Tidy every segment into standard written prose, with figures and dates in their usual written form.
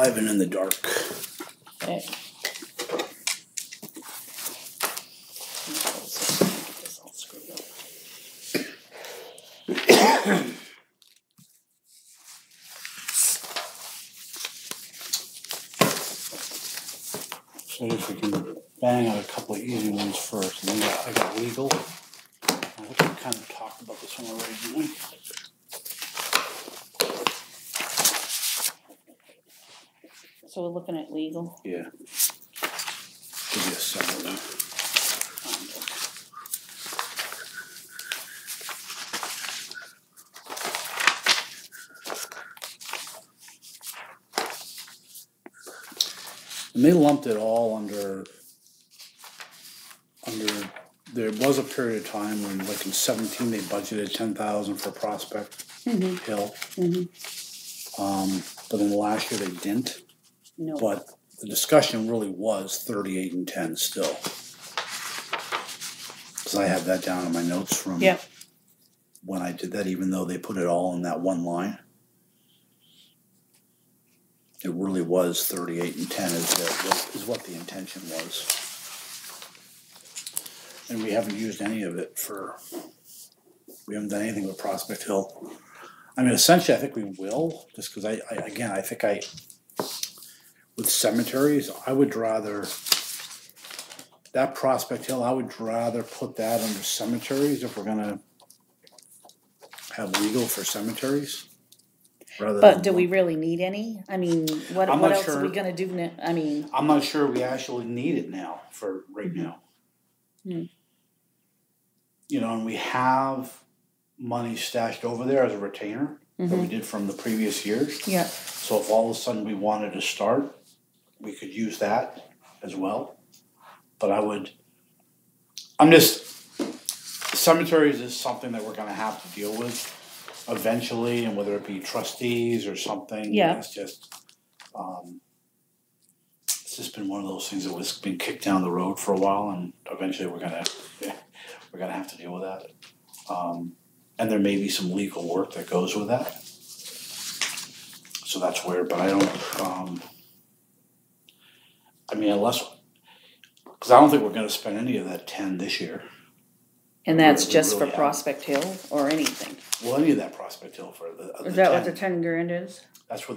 alive and in the dark. Okay. So if we can bang out a couple of easy ones first. And then I got legal. I think we kind of talked about this one already, didn't we? So we're looking at legal. Yeah. Give you a second then. And they lumped it all under. There was a period of time when, like in 17, they budgeted 10,000 for Prospect Hill. But then last year they didn't. No. But the discussion really was 38 and 10 still. Because I have that down in my notes from when I did that, even though they put it all in that one line. It really was 38 and 10 is what the intention was. And we haven't used any of it we haven't done anything with Prospect Hill. I mean, essentially, I think we will, just because I think with cemeteries, I would rather, that Prospect Hill, I would rather put that under cemeteries if we're going to have legal for cemeteries. But do we really need any? I mean, what else are we going to do now? I mean, I'm not sure we actually need it now for right now. You know, and we have money stashed over there as a retainer that we did from the previous years. Yeah. So if all of a sudden we wanted to start, we could use that as well. But cemeteries is something that we're going to have to deal with eventually, and whether it be trustees or something. Yeah. It's just been one of those things that was been kicked down the road for a while, and eventually we're gonna have to deal with that. And there may be some legal work that goes with that. So that's weird, but I don't. I mean, because I don't think we're going to spend any of that 10 this year. And that's just for Prospect Hill or anything? Well, any of that Prospect Hill for the Is that 10. what the 10 grand is? That's for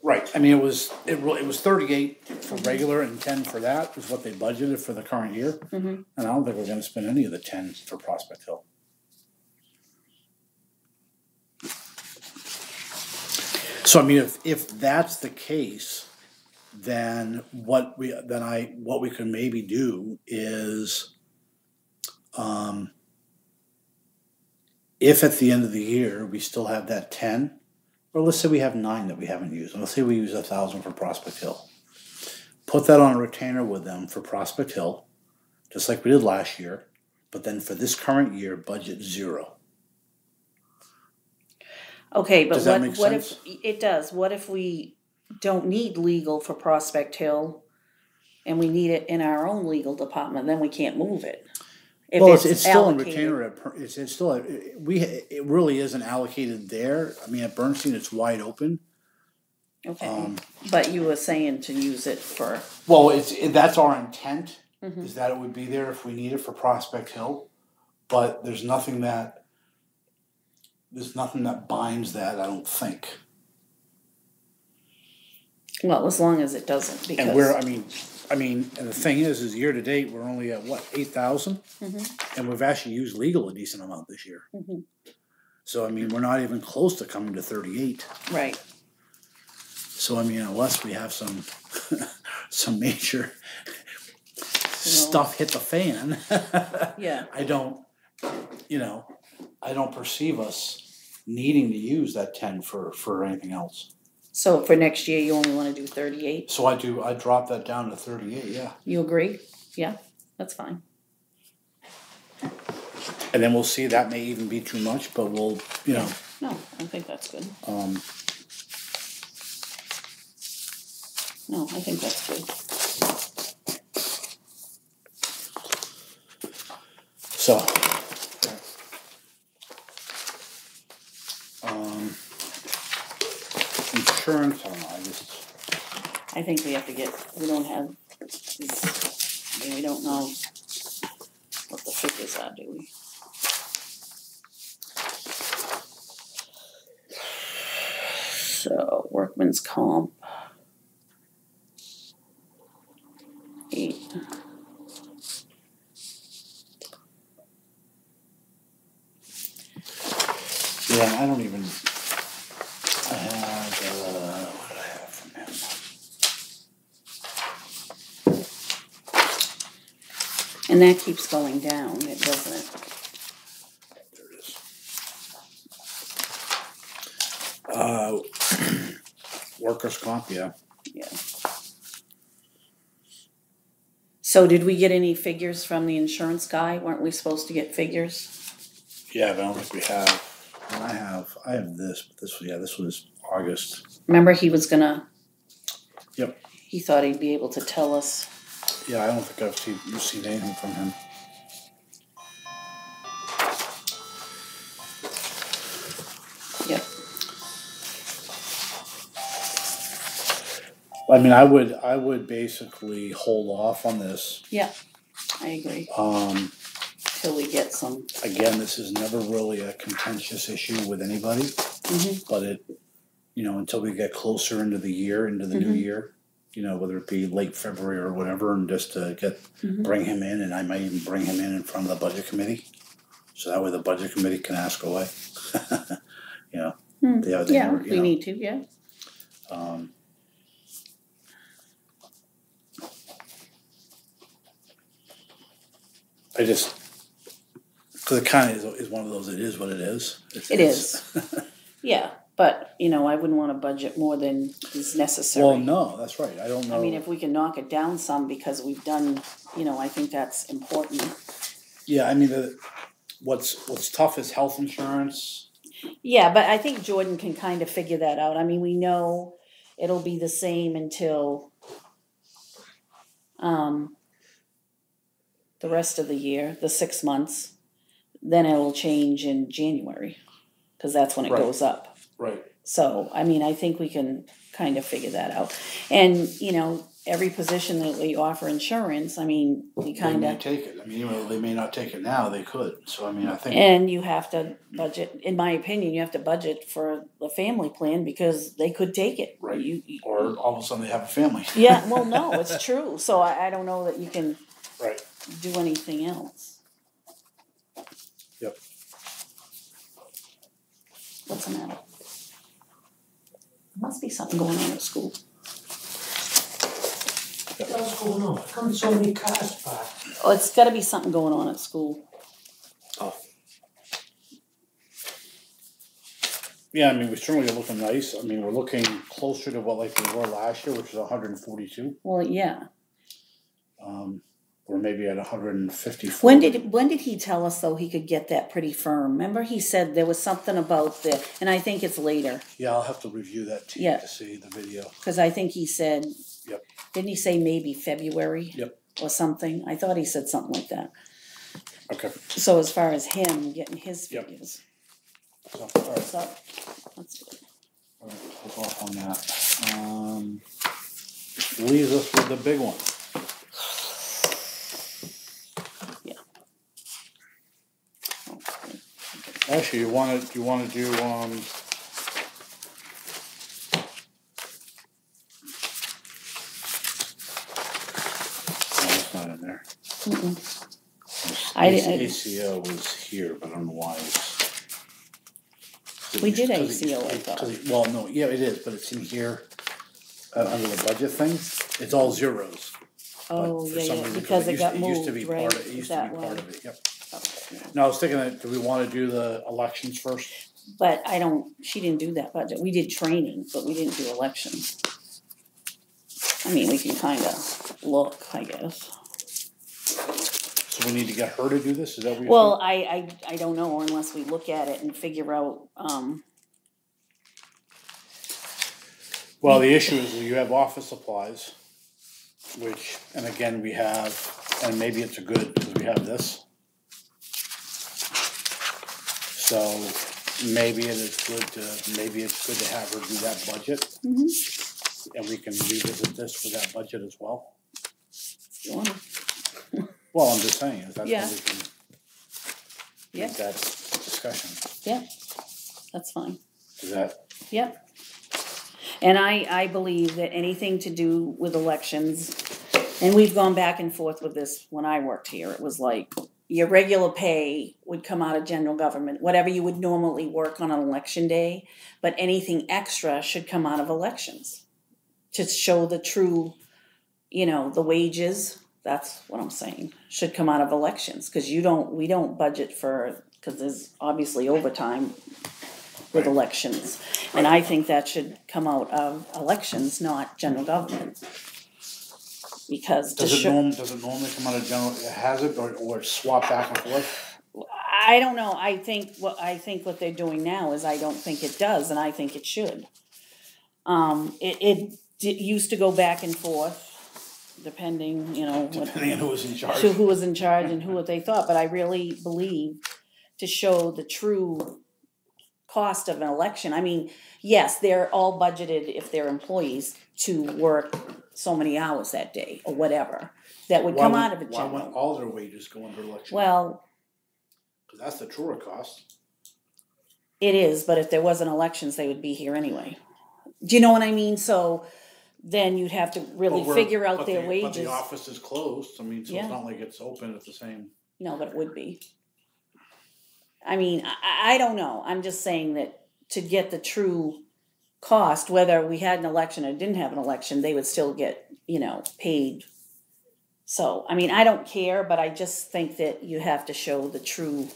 right. I mean, it was 38 for regular and 10 for that is what they budgeted for the current year. And I don't think we're going to spend any of the 10 for Prospect Hill. So I mean, if that's the case, then what we can maybe do is, if at the end of the year we still have that 10, or let's say we have 9 that we haven't used, and let's say we use 1,000 for Prospect Hill, put that on a retainer with them for Prospect Hill, just like we did last year, but then for this current year, budget 0. Okay, but what if it does? What if we don't need legal for Prospect Hill, and we need it in our own legal department? Then we can't move it. If it's still in retainer. It really isn't allocated there. I mean, at Bernstein, it's wide open. Okay, but you were saying to use it for. Well, that's our intent. Is that it would be there if we need it for Prospect Hill, but there's nothing that binds that. I don't think. Well, as long as it doesn't, because. And I mean, and the thing is year to date we're only at what 8,000, and we've actually used legal a decent amount this year. So I mean, we're not even close to coming to 38. Right. So I mean, unless we have some major stuff hit the fan, I don't perceive us needing to use that 10 for anything else. So for next year, you only want to do 38? So I drop that down to 38, yeah. You agree? Yeah, that's fine. And then we'll see, that may even be too much, but we'll, No, I think that's good. No, I think that's good. So, insurance, I don't know, I think we have to we don't have, we don't know what the figures are, do we? So, workman's comp. 8. Yeah, I don't even, I have, what did I have from him? And that keeps going down, it doesn't. There it is. Workers' comp, yeah. Yeah. So did we get any figures from the insurance guy? Weren't we supposed to get figures? Yeah, but I don't think we have. And I have this, but this was August. Remember he was gonna. Yep. He thought he'd be able to tell us. Yeah, I don't think I've seen anything from him. Yep. I mean, I would basically hold off on this. Yeah, I agree. Till we get some. Again, this is never really a contentious issue with anybody, but until we get closer into the year, into the new year, whether it be late February or whatever, and just to bring him in, and I might even bring him in front of the budget committee, so that way the budget committee can ask away. We need to, yeah. Because it kind of is one of those, it is what it is. It is. Yeah, but, I wouldn't want to budget more than is necessary. Well, no, that's right. I don't know. I mean, if we can knock it down some because we've done, I think that's important. Yeah, I mean, what's tough is health insurance. Yeah, but I think Jordan can kind of figure that out. I mean, we know it'll be the same until the rest of the year, the 6 months. Then it'll change in January because that's when it goes up. Right. So, I mean, I think we can kind of figure that out. And, every position that we offer insurance, I mean, we kind They of... may take it. I mean, they may not take it now, they could. So, I mean, I think... And you have to budget, in my opinion, you have to budget for the family plan because they could take it. Right. Or all of a sudden they have a family. Yeah, well, no, it's true. So I don't know that you can do anything else. Yep. What's the matter? There must be something going on at school. What's going on? How come so many cars parked? Oh, it's got to be something going on at school. Oh. Yeah, I mean, we certainly are looking nice. I mean, we're looking closer to what we were last year, which was 142. Well, yeah. We're maybe at 154. When did he tell us, though, he could get that pretty firm? Remember he said there was something about and I think it's later. Yeah, I'll have to review that to see the video. Because I think he said, Yep. Didn't he say maybe February? Yep. Or something? I thought he said something like that. Okay. So as far as him getting his figures. So, all right. So, that's good. All right, hold off on that. Leaves us with the big one. Actually, you want to do no, it's not in there. ACO was here, but I don't know why. We did ACO, I thought. Well, no, yeah, it is, but it's in here under the budget thing. It's all zeros. Oh, yeah, because it got moved, used to be right? part of it. It used to be part of it. Yep. Yeah. No, I was thinking that, do we want to do the elections first? But she didn't do that budget. We did training, but we didn't do elections. I mean, we can kind of look, I guess. So we need to get her to do this? Is that what you're Well, I don't know unless we look at it and figure out, Well, the issue is you have office supplies, which, and again, we have, and maybe it's a good, because we have this. So maybe it's good to have her do that budget. and we can revisit this with that budget as well. You wanna? Well, I'm just saying, is that's Yeah. how we can Yeah. make that discussion. Yeah, that's fine. Is that, Yep. And I believe that anything to do with elections, and we've gone back and forth with this when I worked here, it was like, your regular pay would come out of general government, whatever you would normally work on an election day, but anything extra should come out of elections. To show the true, the wages, that's what I'm saying, should come out of elections, cause we don't budget for, cause there's obviously overtime with Right. elections. And I think that should come out of elections, not general government. Because does it normally come out of general, has it, or swap back and forth? I don't know, I think what they're doing now is I don't think it does, and I think it should. It used to go back and forth, depending, Depending on who was in charge. who was in charge and what they thought, but I really believe to show the true cost of an election. I mean, yes, they're all budgeted if they're employees to work so many hours that day or whatever. That would come out of a Why wouldn't general. all their wages go under election? Well, Because that's the truer cost. it is, but if there wasn't elections, they would be here anyway. Do you know what I mean? So then you'd have to really figure out their But wages. the office is closed, I mean, so Yeah. it's not like it's open at the same. No, but it would be. I mean, I don't know. I'm just saying that to get the true cost, whether we had an election or didn't have an election, they would still get, paid. So, I mean, I don't care, but I just think that you have to show the true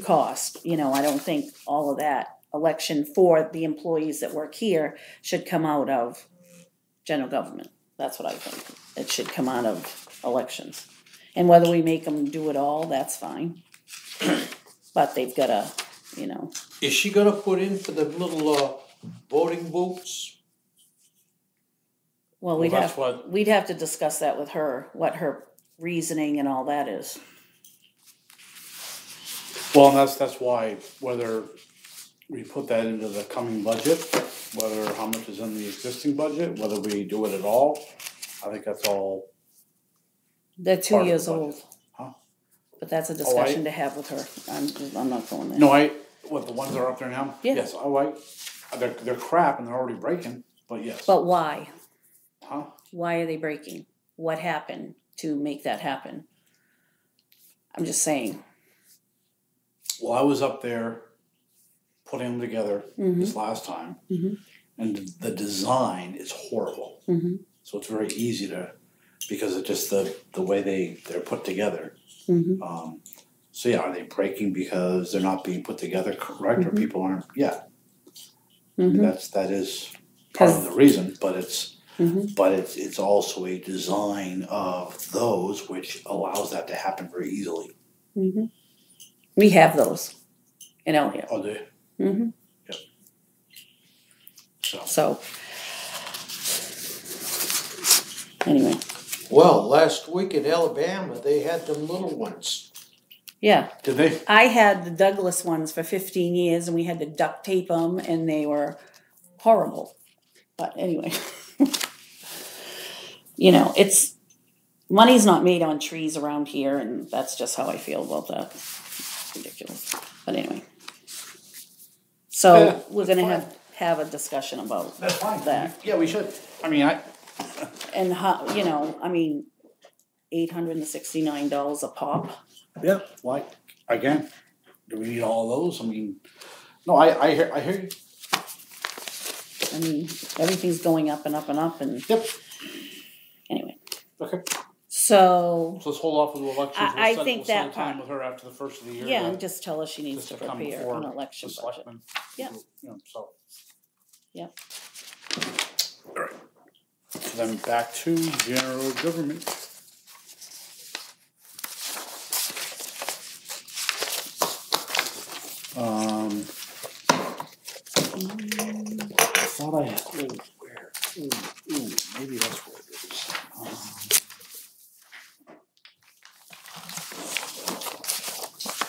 cost. I don't think all of that election for the employees that work here should come out of general government. That's what I think. It should come out of elections. And whether we make them do it all, that's fine. But they've got to, Is she gonna put in for the little voting booths? well, we'd have to discuss that with her, what her reasoning and all that is. Well, and that's why whether we put that into the coming budget, whether how much is in the existing budget, whether we do it at all, I think that's all. They're 2 Part of the years budget. old. Huh? But that's a discussion to have with her. I'm not going there. No, what, the ones that are up there now? Yeah. Yes, they're crap and they're already breaking, but yes. But why? Huh? Why are they breaking? What happened to make that happen? I'm just saying. Well, I was up there putting them together this last time, and the design is horrible. Mhm. So it's very easy because of just the way they're put together. Mhm. So yeah, are they breaking because they're not being put together correct, or people aren't? Yeah, that is part of the reason, but it's also a design of those which allows that to happen very easily. We have those in Elliott. Oh, they. Yep. So anyway, Well, last week in Alabama, they had them little ones. yeah. Did they? I had the Douglas ones for 15 years, and we had to duct tape them, and they were horrible. But anyway, it's money's not made on trees around here, and that's just how I feel about that. It's ridiculous. But anyway, so we're gonna have a discussion about That's fine. that. Yeah, we should. I mean, And how, $869 a pop. Yeah, like, again, do we need all those? I mean, no, I hear you. I mean, everything's going up and up and up, and Yep. anyway. Okay. So So let's hold off with the elections. I We'll think set that a time part- with her after the first of the year. yeah, and just tell her she needs just to come prepare before an election the budget. selectmen. Yeah. So. Yep. All right. So then back to general government. I thought I had, where? Maybe that's where it is.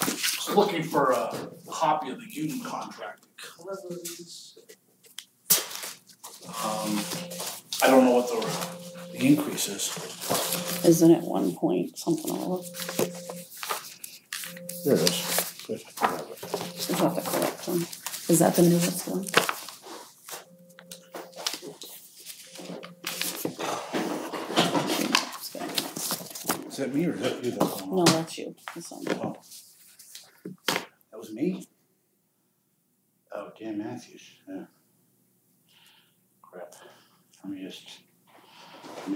Just looking for a copy of the union contract. I don't know what the increase is. Isn't it 1 point something or other? There it is. Good. Is that the correct one? Is that the newest one? Is that me or is that you that's going on? No, that's you. That's on. Oh. That was me? Oh, Dan Matthews. Yeah. Crap. Let me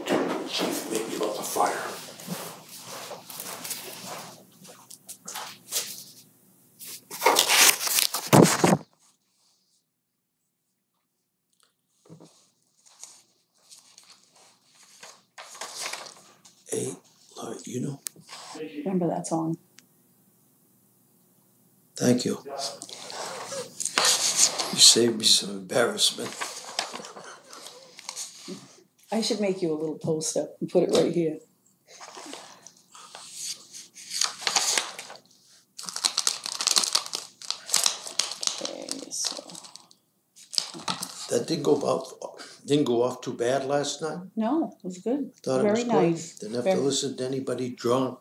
turn on the chief maybe about the fire. Hey, Laura, you know, Remember that song? thank you. You saved me some embarrassment. I should make you a little poster and put it right here. Okay, so. That didn't go off too bad last night. No, it was good. Thought Very it was good. nice. Didn't have Very- to listen to anybody drunk.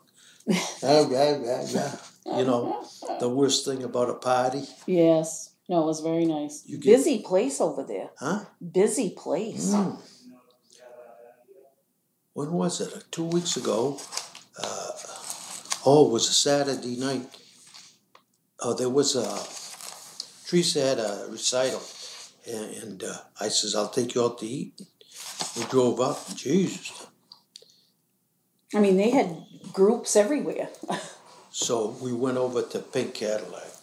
You know, the worst thing about a party. Yes. No, it was very nice. You get- Busy place over there. Huh? Busy place. When was it? 2 weeks ago. It was a Saturday night. There was Teresa had a recital. And I says, I'll take you out to eat. We drove up. Jesus. I mean, they had groups everywhere. So we went over to Pink Cadillac.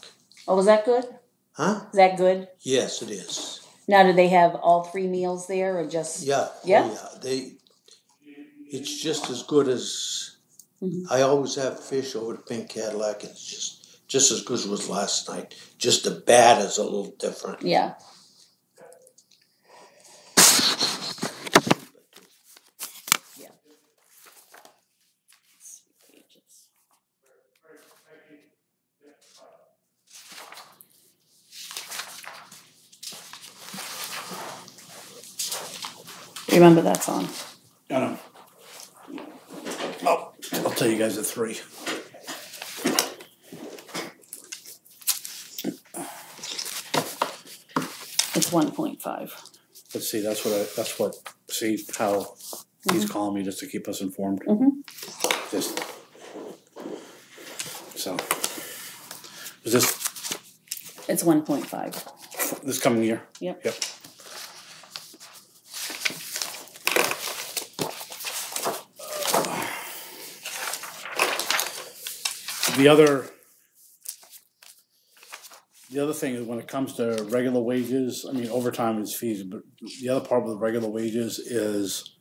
Oh, was that good? Huh? Is that good? Yes, it is. Now, do they have all 3 meals there or just? Yeah. Yeah? Oh, yeah. It's just as good as, Mhm. I always have fish over to Pink Cadillac, and it's just as good as it was last night. Just the batter's a little different. Yeah. Yeah. Let's see pages. Remember that song? I know. Oh, I'll tell you guys at 3. It's 1.5. Let's see, see how he's calling me just to keep us informed. Just, so, is It's 1.5. this coming year? Yep. Yep. The other thing is when it comes to regular wages, I mean, overtime is fees, but the other part of the regular wages is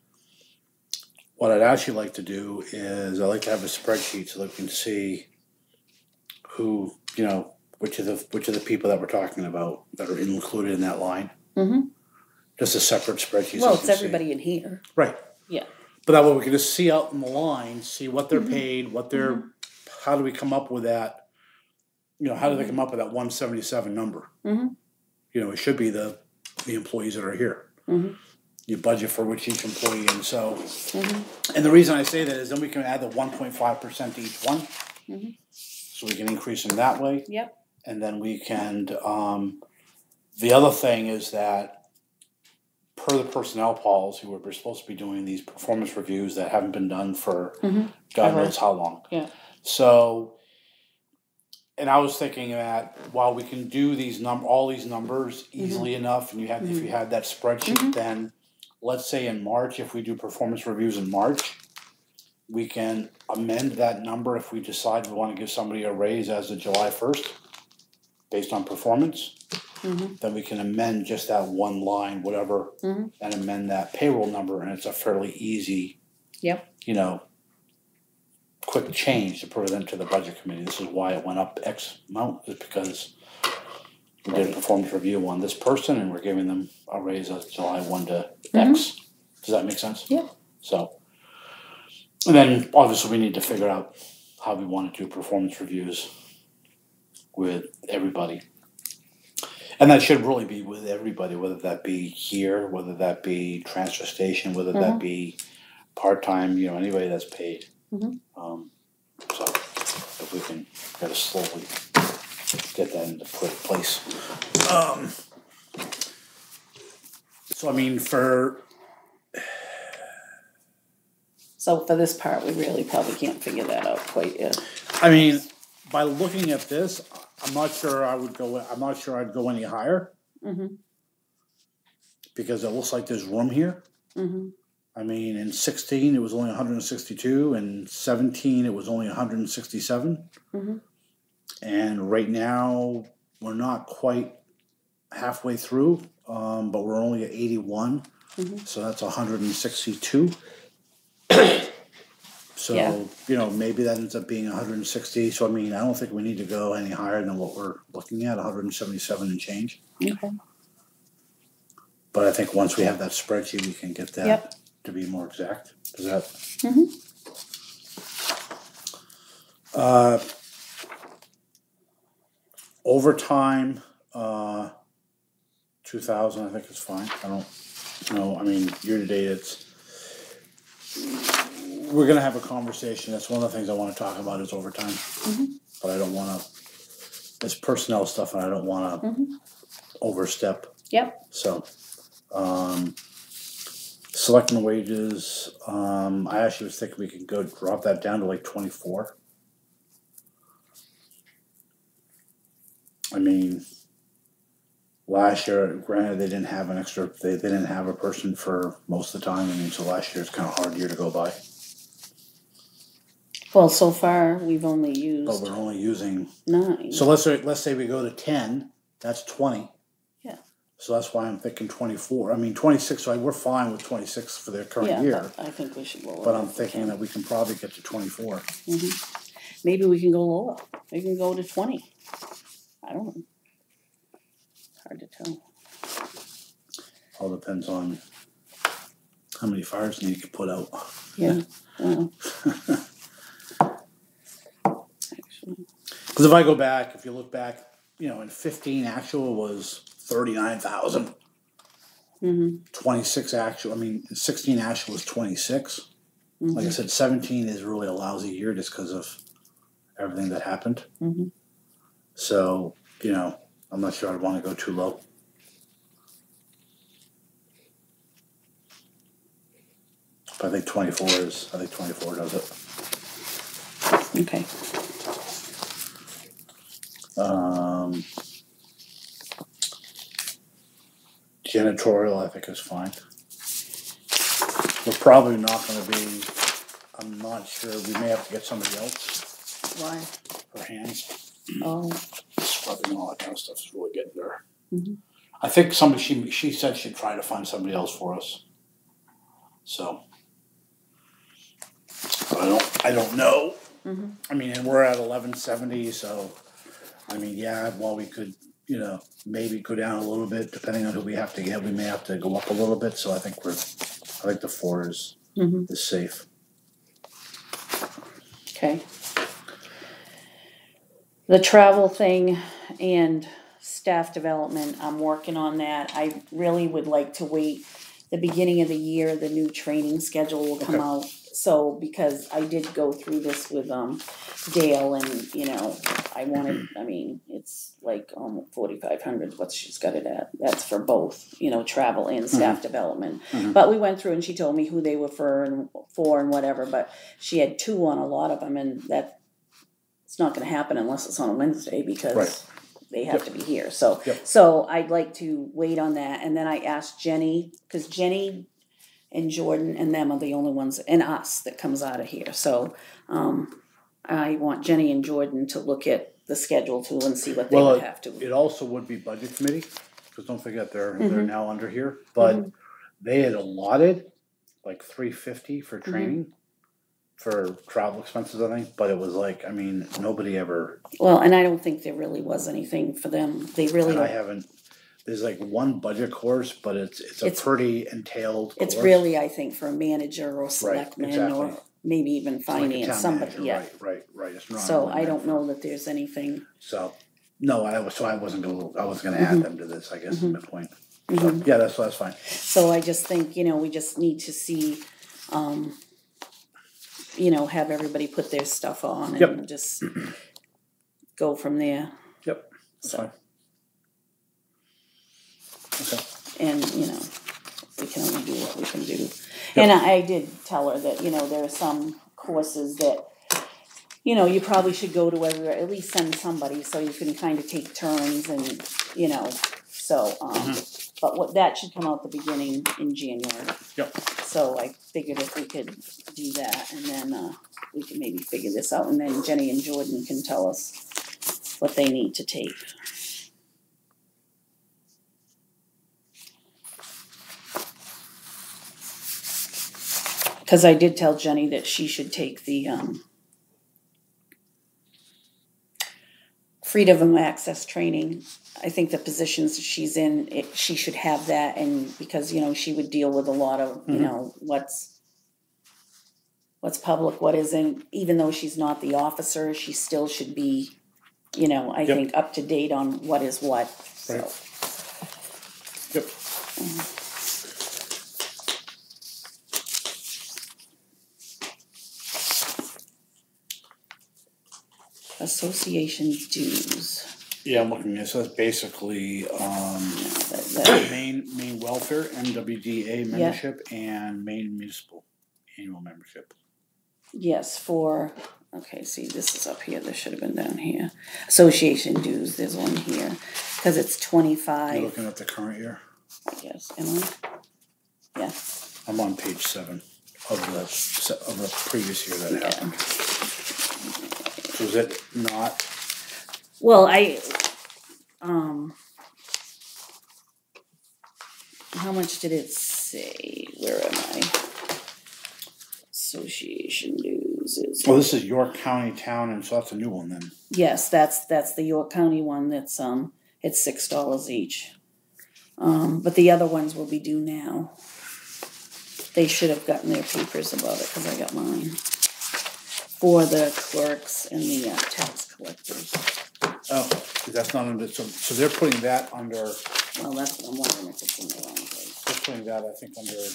what I'd actually like to do is I like to have a spreadsheet so that we can see who, which of the people that we're talking about that are included in that line. Mm-hmm. Just a separate spreadsheet. Well, so it's everybody in here. Right. Yeah. But that way we can just see out in the line, see what they're paid, how do we come up with that? How do they come up with that 177 number? Mm-hmm. It should be the employees that are here. Mm-hmm. You budget for which each employee, and so. And the reason I say that is then we can add the 1.5% to each one, so we can increase them that way. Yep. And then we can. The other thing is that per the personnel policy, we're supposed to be doing these performance reviews that haven't been done for God knows how long. Yeah. So. And I was thinking that while we can do all these numbers easily enough, and if you had that spreadsheet, then let's say in March, if we do performance reviews in March, we can amend that number if we decide we want to give somebody a raise as of July 1st, based on performance. Then we can amend just that one line, whatever, and amend that payroll number, and it's a fairly easy, quick change to present to the budget committee. This is why it went up X amount, is because we did a performance review on this person and we're giving them a raise as July 1 to X. Does that make sense? Yeah. So, and then obviously we need to figure out how we want to do performance reviews with everybody. And that should really be with everybody, whether that be here, whether that be transfer station, whether that be part-time, anybody that's paid. Mhm. So if we can kind of slowly get that into place. So I mean, So for this part, we really probably can't figure that out quite yet. I mean, by looking at this, I'm not sure I'd go any higher. Mm-hmm. Because it looks like there's room here. Mm-hmm. I mean, in 16 it was only 162, and 17 it was only 167. Mm-hmm. And right now we're not quite halfway through, but we're only at 81. Mm-hmm. So that's 162. So, Yeah. Maybe that ends up being 160. So, I mean, I don't think we need to go any higher than what we're looking at, 177 and change. Okay. But I think once we have that spreadsheet, we can get that to be more exact. Is that? Mm-hmm. Overtime, 2,000, I think is fine. I don't know. I mean, year to date, we're going to have a conversation. That's one of the things I want to talk about is overtime. Mm-hmm. But I don't want to, it's personnel stuff and I don't want to overstep. Yep. So, selectmen wages, I actually was thinking we could drop that down to like 24. I mean, last year, granted, they didn't have they didn't have a person for most of the time. I mean, so last year it's kind of a hard year to go by. Well, so far we've only used. But we're only using 9. So let's say we go to 10. That's 20. Yeah. So that's why I'm thinking 24. I mean 26. So we're fine with 26 for the current year. But I think we should lower. But I'm thinking that we can probably get to 24. Mm-hmm. Maybe we can go lower. We can go to 20. I don't know. Hard to tell. All depends on how many fires you can put out. Yeah. Because if I go back, if you look back, in 15 actual was 39,000. Mm-hmm. 26 actual. I mean, 16 actual was 26. Mm-hmm. Like I said, 17 is really a lousy year just because of everything that happened. Mm-hmm. So, I'm not sure I'd want to go too low. But I think 24 does it. Okay. Janitorial, I think, is fine. We're probably not going to be, I'm not sure, we may have to get somebody else. Why? For hands. Oh. Scrubbing and all that kind of stuff is really getting there. Mm-hmm. I think she said she'd try to find somebody else for us. So, but I don't know. Mm-hmm. I mean, and we're at 1170, so, I mean, yeah, well, we could, maybe go down a little bit, depending on who we have to get. We may have to go up a little bit, so I think the 4 is safe. Okay. The travel thing and staff development, I'm working on that. I really would like to wait. The beginning of the year, the new training schedule will come out. So, because I did go through this with Dale, and it's like 4,500 what she's got it at. That's for both, travel and staff development. Mm-hmm. But we went through and she told me who they were for and whatever. But she had 2 on a lot of them, and that it's not going to happen unless it's on a Wednesday because they have to be here. So, so I'd like to wait on that. And then I asked Jenny, because Jenny and Jordan and them are the only ones, and us, that comes out of here. So I want Jenny and Jordan to look at the schedule too and see what they would have to. It also would be budget committee, because don't forget they're now under here. But they had allotted like $350 for training for travel expenses, I think. But it was like, I mean, nobody ever. Well, and I don't think there really was anything for them. They really. I haven't. There's like one budget course, but it's a pretty entailed course. It's really, I think, for a manager or selectman or maybe even finance, like somebody. Manager, right. It's not so I don't know that there's anything. So No, I wasn't gonna add them to this, I guess, is my point. So, Mhm. yeah, that's fine. So I just think, we just need to see, have everybody put their stuff on Yep. and just go from there. Yep, that's So, fine. Okay. and, we can only do what we can do. And I did tell her that, there are some courses that, you probably should go to at least send somebody so you can kind of take turns and, so, but that should come out the beginning in January. Yep. So I figured if we could do that, and then we can maybe figure this out, and then Jenny and Jordan can tell us what they need to take. Because I did tell Jenny that she should take the freedom of access training. I think the positions she's in, she should have that, and because she would deal with a lot of what's public, what isn't. Even though she's not the officer, she still should be, I think up to date on what is what. Right. So. Yep. Association dues. Yeah, I'm looking at, so that's basically, Maine welfare, MWDA membership, and Maine municipal annual membership. Yes, okay, see, this is up here, this should have been down here. Association dues, there's one here, because it's 25. You're looking at the current year? I guess, am I? Yeah. I'm on page 7 of the previous year that happened. So is it not? Well, how much did it say? Where am I? Association dues is. Oh, this is York County Town, and so that's a new one then. Yes, that's the York County one. That's it's $6 each. But the other ones will be due now. They should have gotten their papers about it because I got mine. For the clerks and the tax collectors. Oh, that's not under, so they're putting that under. Well, that's what I'm wondering if it's in the wrong place. They're putting that, I think, under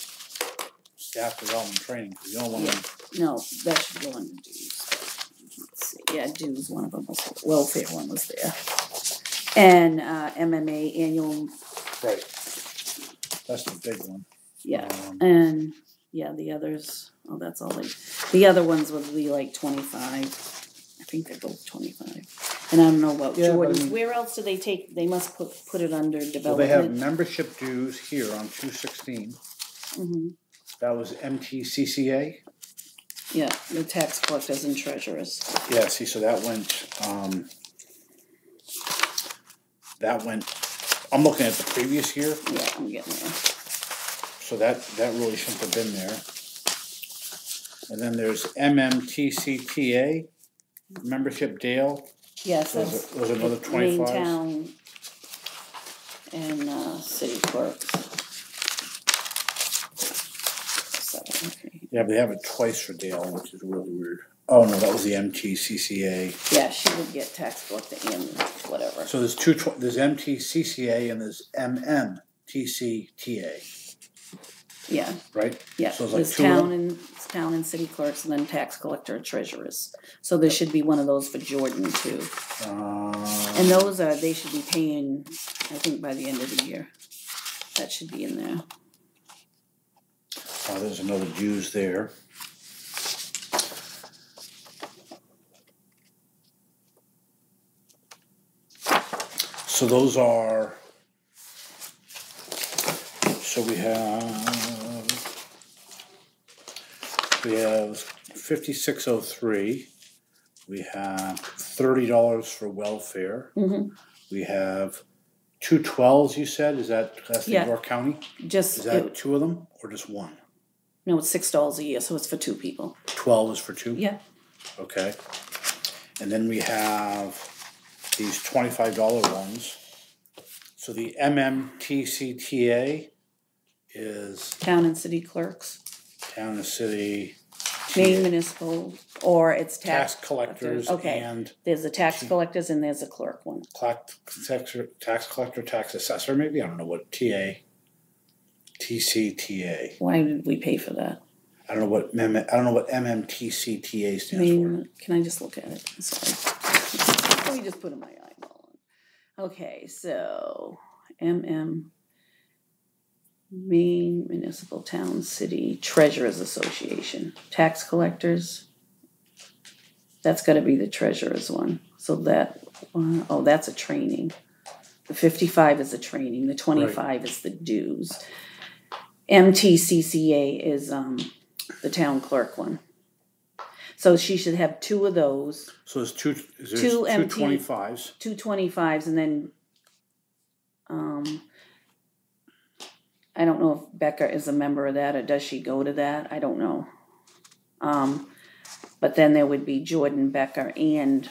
staff development training, because you don't want to. No, that should go under dues. Let's see, yeah, dues, one of them was, welfare one was there. And MMA annual. Right. That's the big one. Yeah, and yeah, the others, that's all the other ones would be like 25. I think they're both 25. And I don't know about Jordan's. Where else do they take? They must put it under development. So they have membership dues here on 216. Mm-hmm. That was MTCCA. Yeah, the tax collectors and treasurers. Yeah, see, so that went. I'm looking at the previous year. Yeah, I'm getting there. So that really shouldn't have been there. And then there's MMTCTA, membership Dale. Yes, was another 25. Main town and city clerks. 7, okay. Yeah, but they have it twice for Dale, which is really weird. Oh no, that was the MTCCA. Yeah, she would get tax collector and whatever. So there's there's MTCCA and there's MMTCTA. Yeah. Right? Yeah. So it's like there's town and city clerks and then tax collector and treasurers. So there should be one of those for Jordan too. And those they should be paying, I think, by the end of the year. That should be in there. There's another dues there. So those are, so we have 5603. We have $30 for welfare. Mm-hmm. We have 212s. You said that's the York County? Is that 2 of them or just 1? No, it's $6 a year, so it's for 2 people. 12 is for 2? Yeah. Okay. And then we have these $25 ones. So the MMTCTA is Town and city clerks. town and city Maine municipal, or it's tax collectors Okay, and there's a tax collectors and there's a clerk one. tax collector, tax assessor, maybe? I don't know what TCTA. Why did we pay for that? I don't know what MMTCTA stands for. Can I just look at it? Sorry. Let me just put in my eyeball. Okay, so Maine Municipal Town City Treasurers Association. Tax collectors. That's got to be the treasurer's one. So that, that's a training. The 55 is the training. The 25 is the dues. MTCCA is the town clerk one. So she should have 2 of those. So there's two 25s. 2 25s, and then I don't know if Becca is a member of that, or does she go to that? I don't know. But then there would be Jordan, Becca, and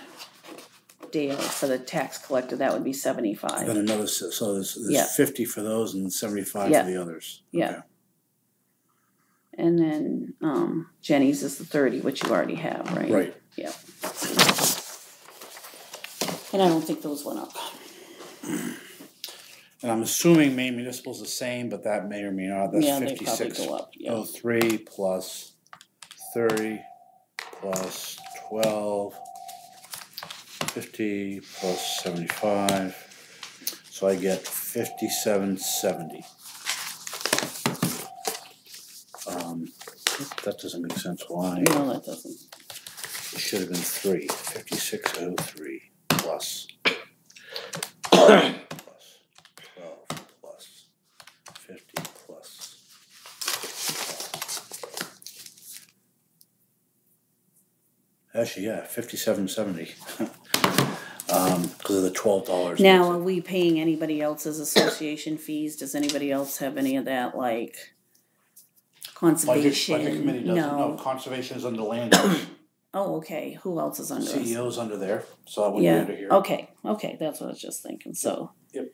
Dale for the tax collector. That would be 75. Then another, so there's 50 for those and 75 for the others. Yeah. Okay. And then Jenny's is the 30, which you already have, right? Right. Yeah. And I don't think those went up. And I'm assuming Maine Municipal is the same, but that may or may not. That's 56. They probably go up. Yeah. 03 plus 30 plus 12, 50 plus 75. So I get 5770. That doesn't make sense. Why? No, that doesn't. It should have been 3. 5603 plus 50 plus. Actually, yeah, 5770. Because of the $12. Now, are we paying anybody else's association fees? Does anybody else have any of that, like conservation? Budget committee doesn't. No, conservation is under land use. Oh, okay. Who else is under us? CEO's under there, so that wouldn't be under here. Okay, that's what I was just thinking. So. Yep.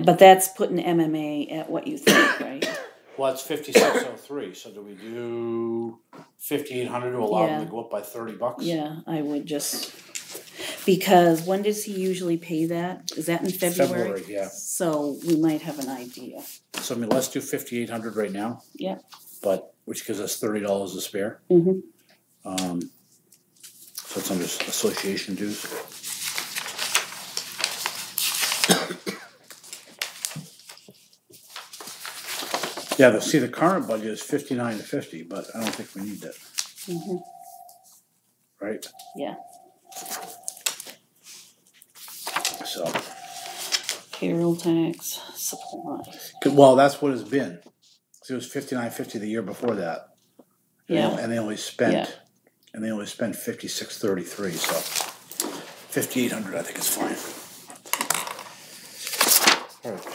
But that's putting MMA at what you think, right? Well, it's 5603. So do we do 5800 to allow them to go up by $30? Yeah, I would just, because when does he usually pay that? Is that in February? February, yeah. So we might have an idea. So I mean, let's do 5800 right now. Yeah. But which gives us $30 to spare. Mm-hmm. So it's under association dues. Yeah, the current budget is 59 to 50, but I don't think we need that. Mm-hmm. Right? Yeah. So. Payroll tax, supplies. Well, that's what it's been. So it was 59.50 the year before that. And they only spent 56.33, so 5,800 I think is fine. All right.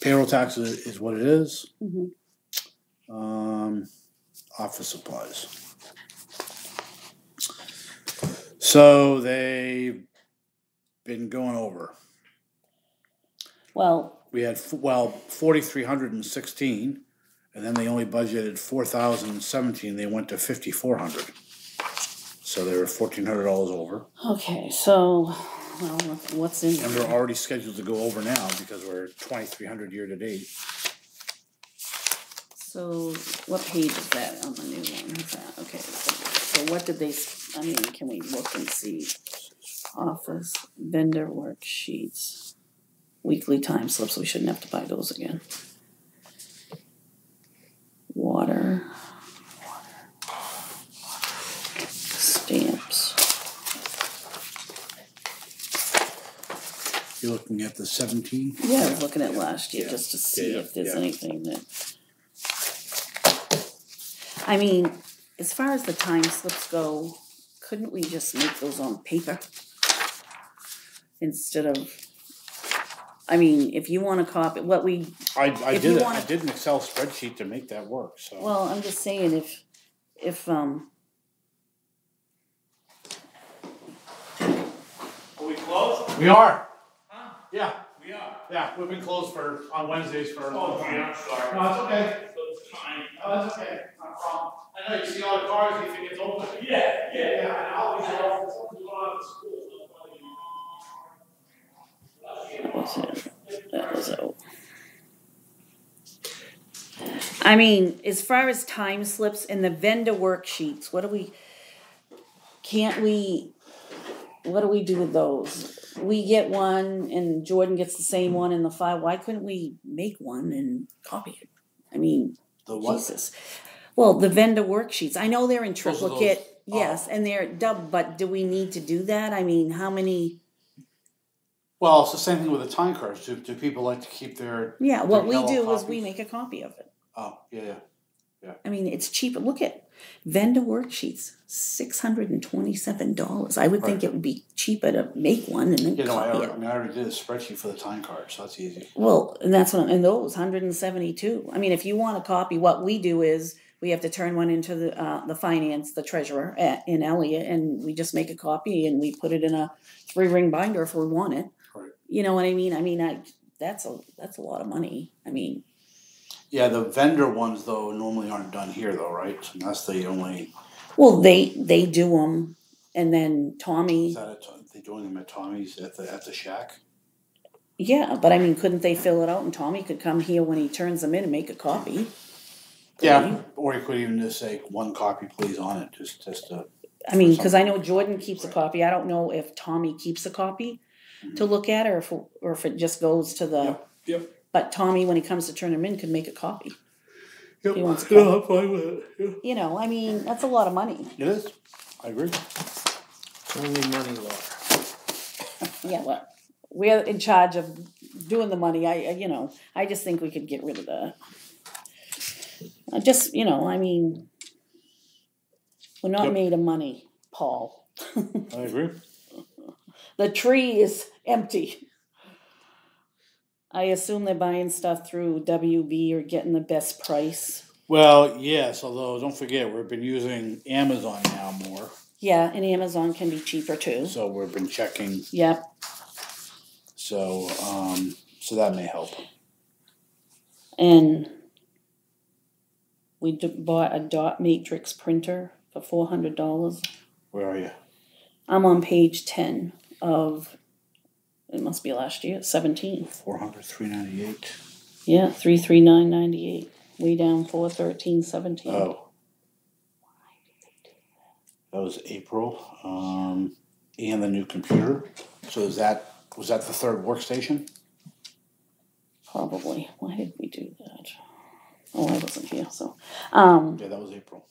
Payroll tax is what it is. Mm-hmm. Office supplies. So they've been going over. Well, we had 4,316, and then they only budgeted 4,017. They went to 5,400. So they were $1,400 over. Okay, so what's in there? And we're already scheduled to go over now because we're 2,300 year to date. So what page is that on the new one? Is that okay? So what did they? I mean, can we look and see? Office vendor worksheets, weekly time slips. We shouldn't have to buy those again. Water. Stamps. You're looking at the 17? Yeah, I was looking at last year just to see if there's anything that. I mean, as far as the time slips go, couldn't we just make those on paper? Instead of, I mean, if you want to copy what we. I did an Excel spreadsheet to make that work. So. Well, I'm just saying if Are we closed? We are. Huh? Yeah. We are. Yeah, we've been closed on Wednesdays for. Oh, gee, I'm sorry. No, it's okay. So it's fine. Oh, that's okay, not a problem. I know you see all the cars, you think it's open. Yeah, and I'll be there often, someone's going out of school. That was it. That was out. I mean, as far as time slips and the vendor worksheets, what do we do with those? We get one and Jordan gets the same one in the file. Why couldn't we make one and copy it? I mean, The what? Jesus. Well, the vendor worksheets. I know they're in Those are those- triplicate, yes, and they're double, but do we need to do that? I mean, how many? Well, it's the same thing with the time cards. Do people like to keep their? Yeah, what their we yellow do is copies? we make a copy of it. Oh, yeah. I mean, it's cheaper. Look at vendor worksheets, $627. I would think Right. it would be cheaper to make one and then You know, copy it. I already did a spreadsheet for the time card, so that's easy. Well, and that's what, and those 172. I mean, if you want a copy, what we do is we have to turn one into the treasurer in Elliott, and we just make a copy and we put it in a 3-ring binder if we want it. Right. You know what I mean? I mean, that's a lot of money. I mean, Yeah, the vendor ones though normally aren't done here though, right? And that's the only. well, they do them, and then Tommy. Is that they doing them at Tommy's at the shack? Yeah, but I mean, couldn't they fill it out and Tommy could come here when he turns them in and make a copy? Yeah, or you could even just say 1 copy, please, on it, just to. I mean, because I know Jordan keeps a copy. I don't know if Tommy keeps a copy to look at, or if it just goes to the. Yep. But Tommy, when he comes to turn them in, could make a copy. Yep. He wants a Yeah, copy. I'm fine with it. Yeah. You know, I mean, that's a lot of money. It is. I agree. Only money law. Yeah, well, we're in charge of doing the money. I just think we could get rid of that. I mean, we're not Yep. made of money, Paul. I agree. The tree is empty. I assume they're buying stuff through WB or getting the best price. Well, yes, although don't forget we've been using Amazon now more, Yeah, and Amazon can be cheaper too. so we've been checking. Yep. So that may help. And we bought a dot matrix printer for $400. Where are you? I'm on page 10 of, it must be last year, 17. 400, 398. Yeah, 339.98. Way down 413.17. Oh. That was April. And the new computer. So was that the 3rd workstation? Probably. Why did we do that? Oh, I wasn't here, so. Yeah, that was April.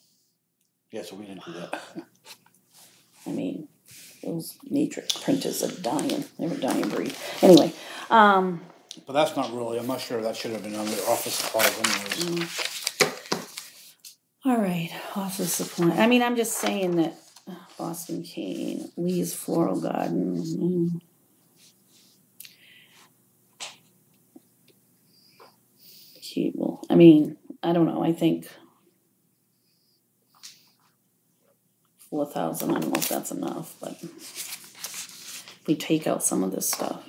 Yeah, so we didn't do that. I mean, those matrix printers are dying. They're a dying breed. Anyway, But that's not really, I'm not sure that should have been under office supplies anyways. all right, office supply. I mean, I'm just saying that Boston Cane, Lee's Floral Garden. Cable. I mean, I don't know. I think 4,000. I don't know if that's enough, but if we take out some of this stuff.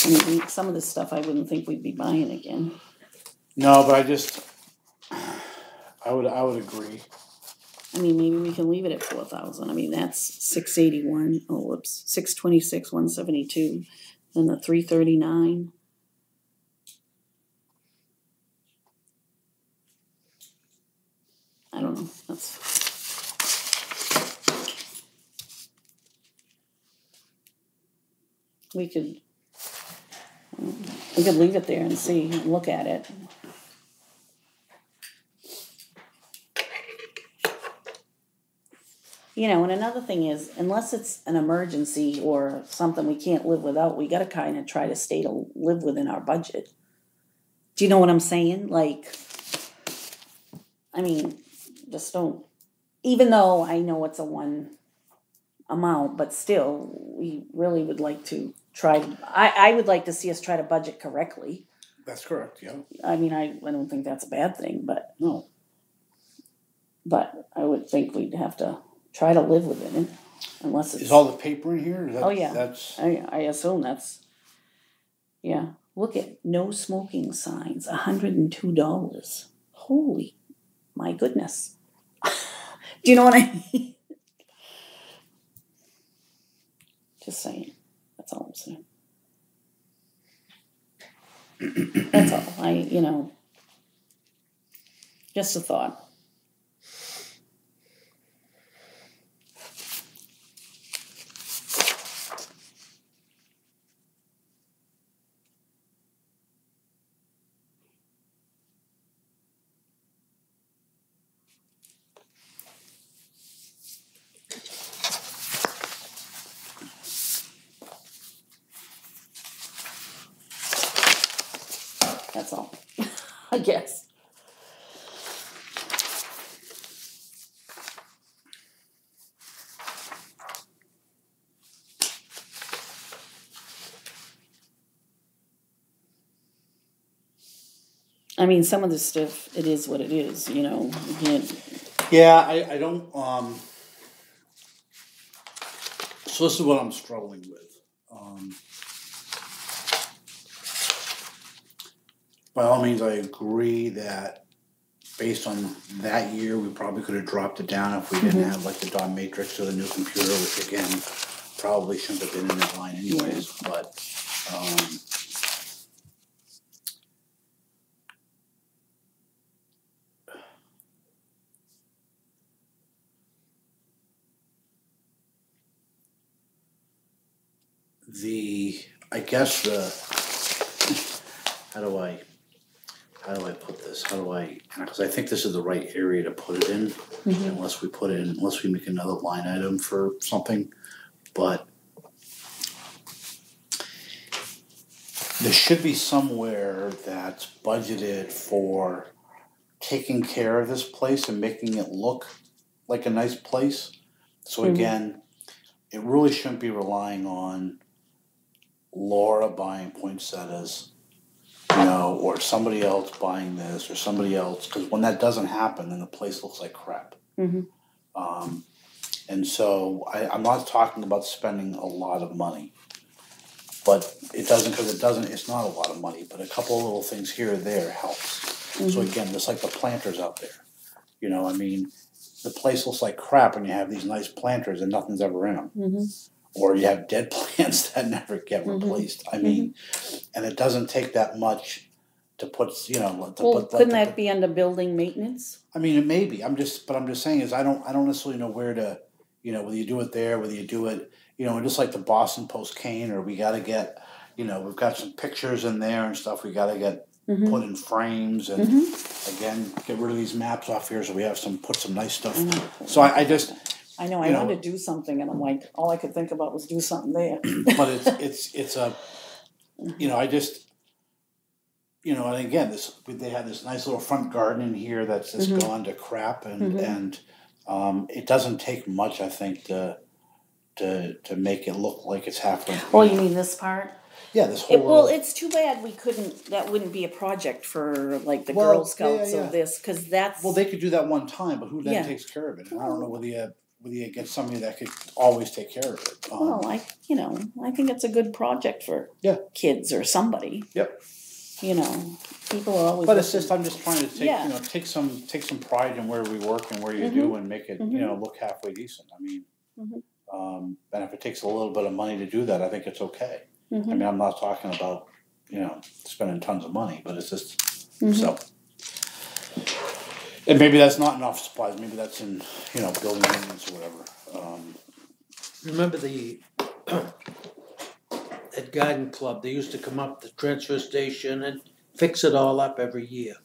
I mean, some of this stuff I wouldn't think we'd be buying again. No, but I would agree. I mean, maybe we can leave it at 4,000. I mean, that's 681. Oh, whoops, 626, 172. Then the 339. I don't know. We could leave it there and see, and look at it. You know, and another thing is, unless it's an emergency or something we can't live without, we gotta kind of try to live within our budget. Do you know what I'm saying? Like, I mean, just don't, even though I know it's a one amount, but still, we really would like to try, I would like to see us try to budget correctly. That's correct, yeah. I mean, I don't think that's a bad thing, but No. I would think we'd have to try to live within it, unless it's. Is all the paper in here? Oh, yeah. That's. I assume that's, yeah. Look at no smoking signs, $102. Holy, my goodness. Do you know what I mean? Just saying. That's all I'm saying. That's all. Just a thought. That's all. I guess. I mean, some of this stuff, it is what it is, you can't. Yeah, I don't, so this is what I'm struggling with. By all means, I agree that based on that year, we probably could have dropped it down if we didn't have like the dot matrix or the new computer, which again, probably shouldn't have been in that line anyways, but, I guess how do I put this? Because I think this is the right area to put it in, unless we make another line item for something. But there should be somewhere that's budgeted for taking care of this place and making it look like a nice place. So again, it really shouldn't be relying on Laura buying poinsettias, or somebody else buying this or somebody else, because when that doesn't happen, then the place looks like crap. And so I'm not talking about spending a lot of money, but it's not a lot of money, but a couple of little things here or there helps. So again, just like the planters out there, the place looks like crap when you have these nice planters and nothing's ever in them. Or you have dead plants that never get replaced. And it doesn't take that much to put, Couldn't that be under building maintenance? I mean, it may be. I'm just saying is I don't necessarily know where to, whether you do it there, whether you do it, just like the Boston Post cane, or we got to get, we've got some pictures in there and stuff. We got to get put in frames and again get rid of these maps off here so we have put some nice stuff. So I wanted to do something, and I'm like, all I could think about was do something there. But it's a, I just, and again, they had this nice little front garden in here that's just gone to crap, and it doesn't take much, I think, to make it look like it's halfway. Oh, you mean this part? Yeah, this whole. It's too bad we couldn't. That wouldn't be a project for like the Girl Scouts of this, because that's. Well, they could do that one time, but who then takes care of it? And I don't know whether you get somebody that could always take care of it. I think it's a good project for kids or somebody. Yep. People are always. But it's just I'm just trying to take some pride in where we work and where you do and make it look halfway decent. I mean, and if it takes a little bit of money to do that, I think it's okay. I mean, I'm not talking about spending tons of money, but it's just so. And maybe that's not in office supplies. Maybe that's in building maintenance or whatever. Remember at Garden Club, they used to come up the transfer station and fix it all up every year.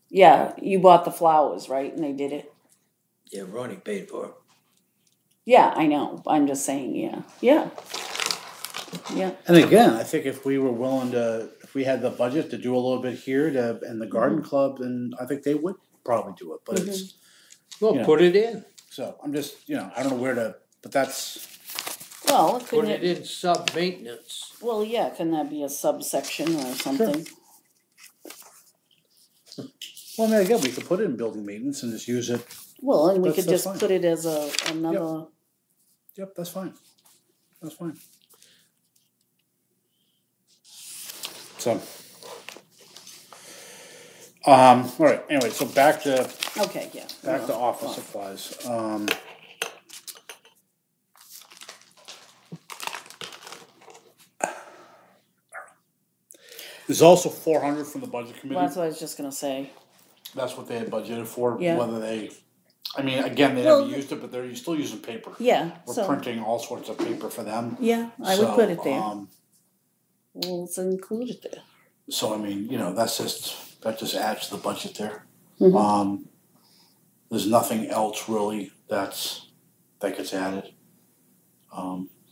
Yeah, you bought the flowers, right? And they did it. Yeah, Ronnie paid for it. Yeah, I know. I'm just saying, yeah. And again, I think if we were willing to, if we had the budget to do a little bit here in the garden club, then I think they would probably do it. But it's put it in. So I'm just I don't know where to, but that's. Well, put it in sub maintenance. Well, yeah, can that be a subsection or something? Sure. Well, I mean, again, we could put it in building maintenance and just use it. Well, and we could just put it as another. Yep, that's fine. That's fine. So, Alright, anyway, so back to Okay, yeah. office supplies, there's also 400 from the budget Well, committee, that's what I was just gonna say. that's what they had budgeted for, Yeah. whether they, I mean, again, they Well, haven't used it, but they're still using paper. Yeah, We're so, printing all sorts of paper for them. yeah, I would put it there. So, Well, let's include it there. so I mean, that just adds to the budget there. Mhm. There's nothing else really that gets added,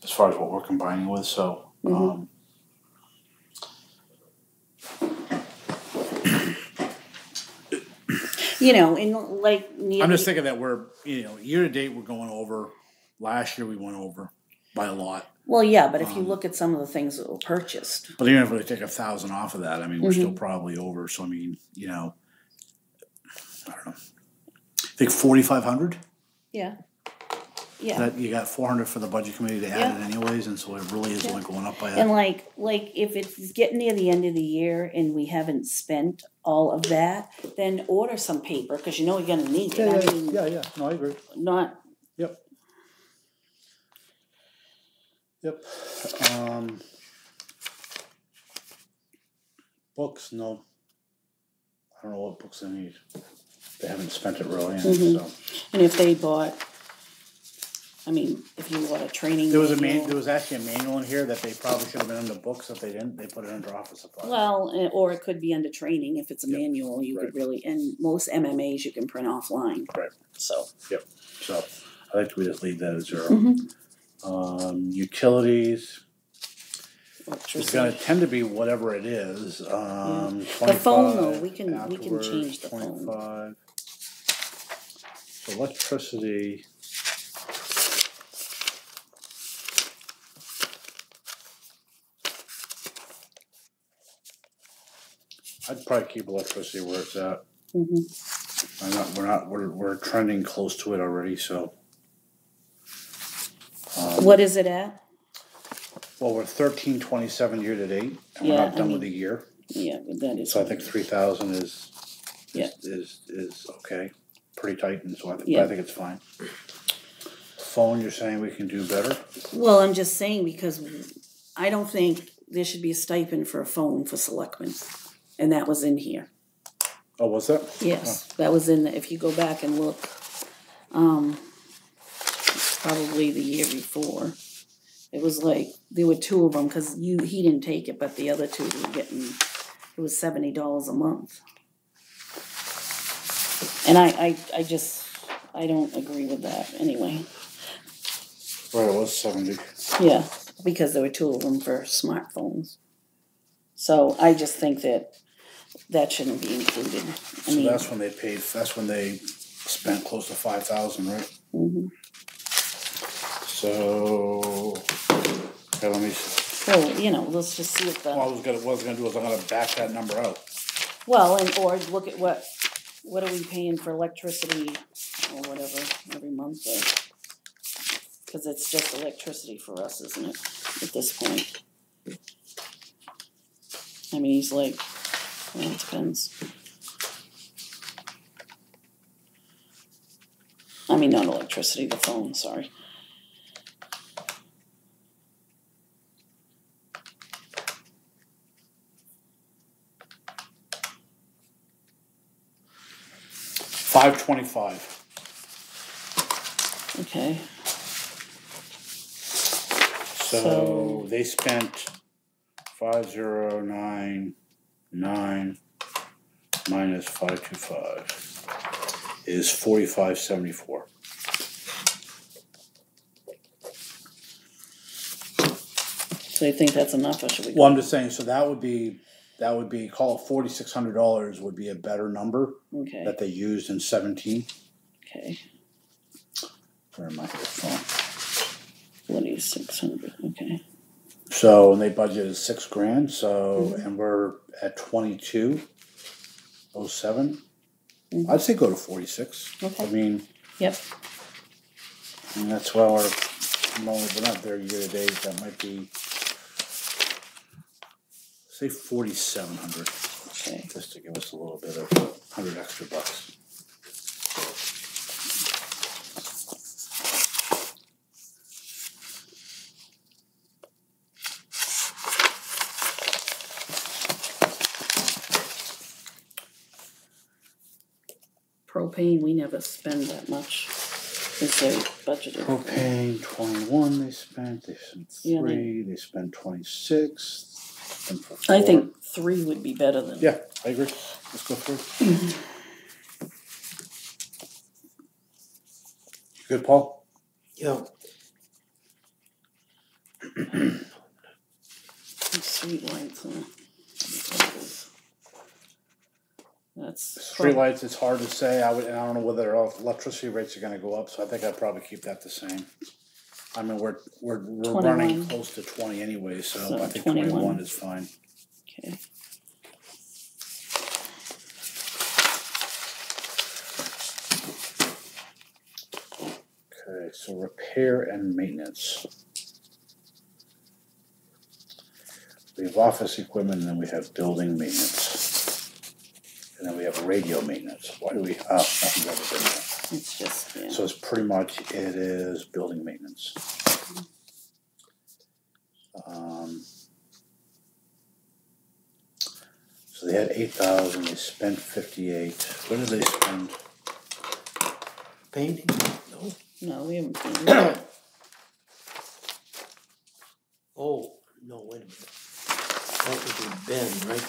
as far as what we're combining with, so, Mhm. And like near I'm just the, thinking that we're, year to date, we're going over, last year we went over by a lot. well, yeah, but if you look at some of the things that were purchased, But even if we take 1,000 off of that, I mean, we're still Mm-hmm. probably over, so I mean, I don't know. I think 4,500? yeah, yeah. That you got 400 for the budget committee to add Yeah. it anyways, and so it really is Yeah. only going up by And a, like if it's getting near the end of the year and we haven't spent all of that, then order some paper, cause you're gonna need it. I mean, yeah, no, I agree. not, Yep. Books, no. I don't know what books they need. They haven't spent it really, Mhm. so. and if they bought, I mean, if you bought a training There manual. was actually a manual in here that they probably should have been under books. If they didn't, they put it under office supplies. Well, or it could be under training, if it's a Yep. manual, you Right. could really, and most MMAs you can print offline. Right. So. So I think we just leave that at 0. Mhm. Utilities. It's Electricity. gonna tend to be whatever it is. The phone though, we can afterwards, change the phone. 25. So electricity. I'd probably keep electricity where it's at. Mhm. We're trending close to it already, so. What is it at? Well, we're 1327 year to date, and we're Yeah, not done I with the year. Yeah, that is. So I think 3,000 Yeah. is okay, pretty tight, and so I Yeah. think it's fine. Phone, you're saying we can do better? Well, I'm just saying because I don't think there should be a stipend for a phone for selectmen, and that was in here. Oh, was that? Yes, that was in, if you go back and look, probably the year before. It was like, there were 2 of them, cause he didn't take it, but the other 2 were getting, it was $70 a month. And I don't agree with that anyway. Right, it was 70. Yeah, because there were 2 of them for smartphones. So I just think that shouldn't be included. So that's when they spent close to 5,000, right? Mhm. So, okay, let me see. Well, let's just see Well, what I was gonna do is I'm gonna back that number out. Well, or look at what are we paying for electricity or whatever every month, because it's just electricity for us, isn't it, at this point? I mean, he's like, well, it depends. I mean, not electricity, the phone, sorry. $525. Okay. So they spent 5099 minus 525 is 4574. So you think that's enough, or should we? Well, I'm just saying. So that would be call it $4,600 would be a better number Okay. that they used in 17. Okay. Where am I? Phone. 4,600. Okay. So and they budgeted $6,000. So and we're at 2207. Mhm. I'd say go to 46. Okay. I mean, Yep. and that's why we're not there year to date. That might be say 4,700. Okay. just to give us a little bit of $100 extra. Propane, we never spend that much. Is they budgeted. Propane 21 they spent 3, they spent 26. I think 3 would be better than. Yeah, I agree. Let's go through. Good, Paul? Yeah. Street lights. That's Streetlights, it's hard to say. I don't know whether electricity rates are gonna go up, so I think I'd probably keep that the same. I mean, we're 21. running close to 20 anyway, so I think 21 is fine. Okay. Okay, so repair and maintenance. We have office equipment, and then we have building maintenance. And then we have radio maintenance. Why do we, nothing's ever been there. It's just, yeah. So it's pretty much, it is building maintenance. So they had 8,000, they spent 58. What did they spend? Painting? No. No, we haven't seen it. Oh, no, wait a minute. That would be Ben, right?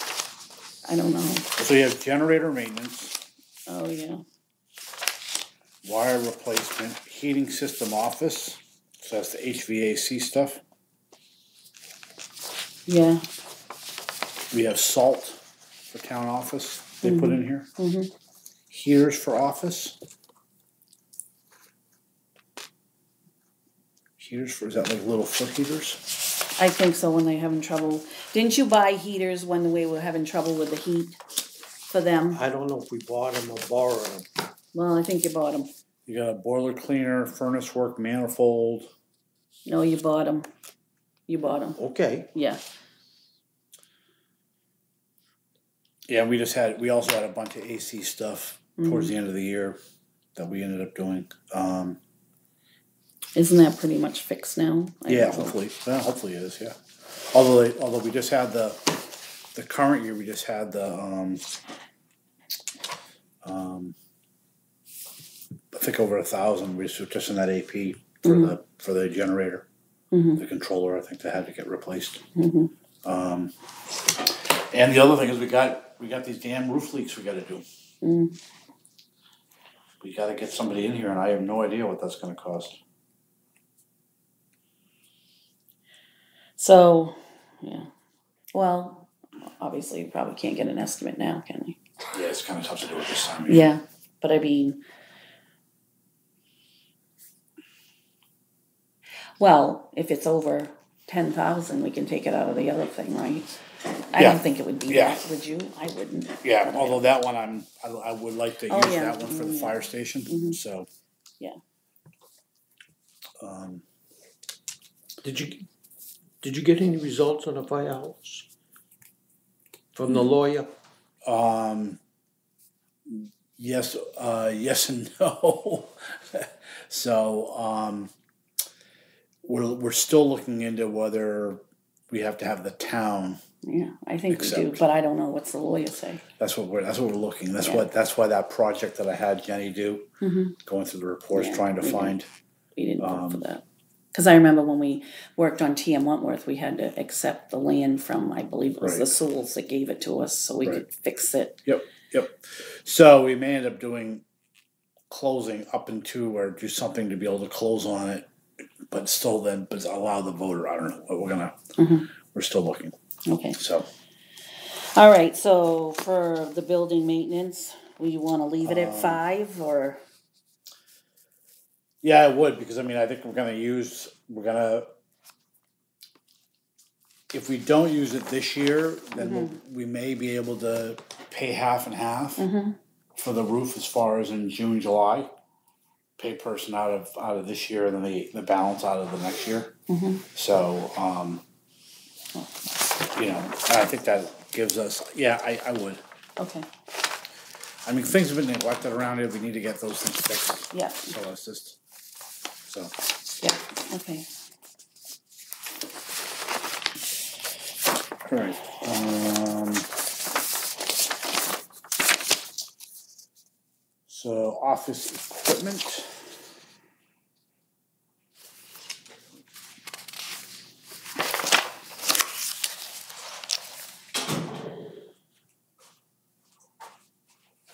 I don't know. So you have generator maintenance, Oh, yeah. wire replacement, heating system office, so that's the HVAC stuff. Yeah. We have salt for town office, they put in here. Mm-hmm. Heaters for office. Heaters for, is that like little foot heaters? I think so when they're having trouble. Didn't you buy heaters when we were having trouble with the heat for them? I don't know if we bought them or borrowed them. Well, I think you bought them. You got a boiler cleaner, furnace work, manifold. No, you bought them. You bought them. Okay. Yeah. Yeah, we also had a bunch of AC stuff towards the end of the year that we ended up doing. Isn't that pretty much fixed now? Yeah, hopefully. Well, hopefully it is, yeah. Although we just had the current year, we just had the, I think over 1,000, we just in that AP for the generator, the controller, I think that had to get replaced. And the other thing is we got these damn roof leaks we gotta do. We gotta get somebody in here and I have no idea what that's gonna cost. So, yeah. Well, obviously you probably can't get an estimate now, can you? Yeah, it's kind of tough to do at this time of year. Yeah, but I mean, well, if it's over 10,000, we can take it out of the other thing, right? I don't think it would be that, would you? I wouldn't. Yeah, although that one I would like to use that one for the yeah. fire station. So Yeah. Did you get any results on the firehouse from the lawyer? Yes, yes and no. So we're still looking into whether we have to have the town. Yeah, I think we do, Accept. but I don't know what's the lawyer say. That's what we're looking. That's why that project that I had Jenny do, going through the reports, trying to find. We didn't vote for that. Because I remember when we worked on TM Wentworth, we had to accept the land from, I believe it was the Sewells that gave it to us so we could fix it. Yep. So we may end up doing closing up into or do something to be able to close on it, but still but allow the voter. I don't know what we're still looking. Okay. So. All right, so for the building maintenance, we want to leave it at 5 or? Yeah, I would, because I mean, I think if we don't use it this year, then we may be able to pay half and half for the roof as far as in June, July. Pay person out of this year and then the balance out of the next year. So, you know, I think that gives us, yeah, I would. Okay, I mean, things have been neglected around here, we need to get those things fixed. yeah, So it's just, so. yeah, okay. Alright, so office equipment.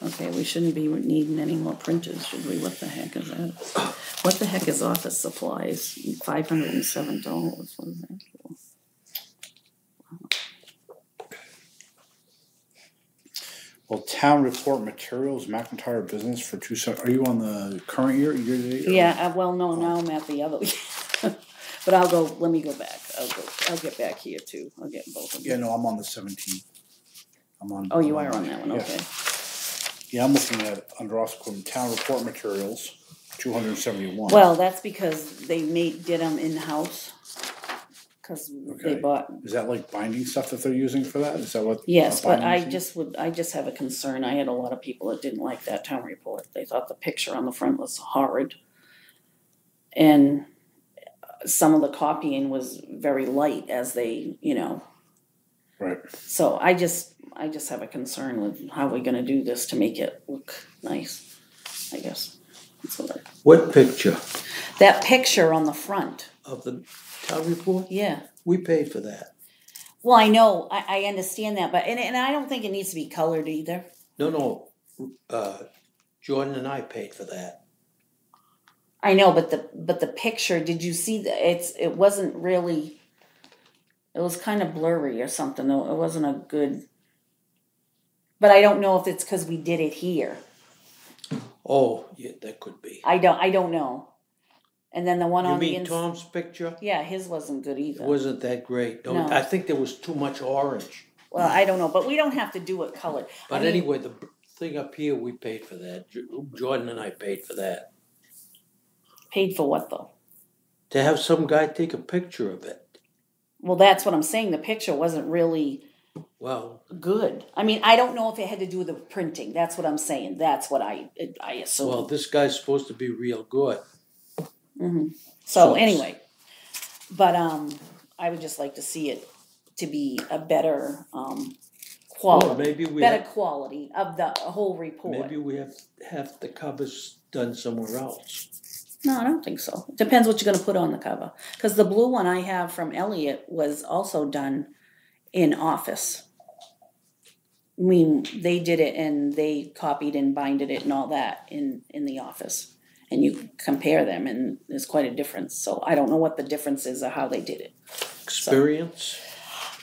Okay, we shouldn't be needing any more printers, should we? What the heck is that? What the heck is office supplies? $507, what is that for? Well, town report materials, McIntyre business for are you on the current year to date? Yeah, well, no, now I'm at the other, but let me go back, I'll get back here too, I'll get both of them. Yeah, no, I'm on the 17th. Oh, you are on that one, okay. Yeah, I'm looking at under office equipment, town report materials, 271. Well, that's because they did them in-house, cause they Okay. bought. Is that like binding stuff that they're using for that? Is that what? Yes, but binding I just have a concern, I had a lot of people that didn't like that town report, they thought the picture on the front was horrid. And some of the copying was very light as they, Right. so I just have a concern with how we're gonna do this to make it look nice, I guess. What picture That picture on the front, of the town report? yeah. We paid for that. Well, I know, I understand that, but, and I don't think it needs to be colored either. No, Jordan and I paid for that. I know, but the picture, did you see it wasn't really, it was kind of blurry or something, though, it wasn't a good, but I don't know if it's because we did it here. Oh, yeah, that could be. I don't know. And then the one on the You mean Tom's picture? yeah, his wasn't good It either. wasn't that great. No. I think there was too much orange. Well, I don't know, but we don't have to do it colored. But anyway, the thing up here, we paid for that. Jordan and I paid for that. Paid for what though? To have some guy take a picture of it. Well, that's what I'm saying. The picture wasn't really good. I mean, I don't know if it had to do with the printing. That's what I'm saying. That's what I assume. Well, this guy's supposed to be real good. Mm-hmm. So anyway, but I would just like to see it to be a better quality, Well, maybe quality of the whole report. Maybe we have the covers done somewhere else. No, I don't think so. It depends what you're going to put on the cover. Because the blue one I have from Elliot was also done in office. I mean, they did it and they copied and binded it and all that in the office. And you compare them and there's quite a difference. So I don't know what the difference is or how they did it. Experience?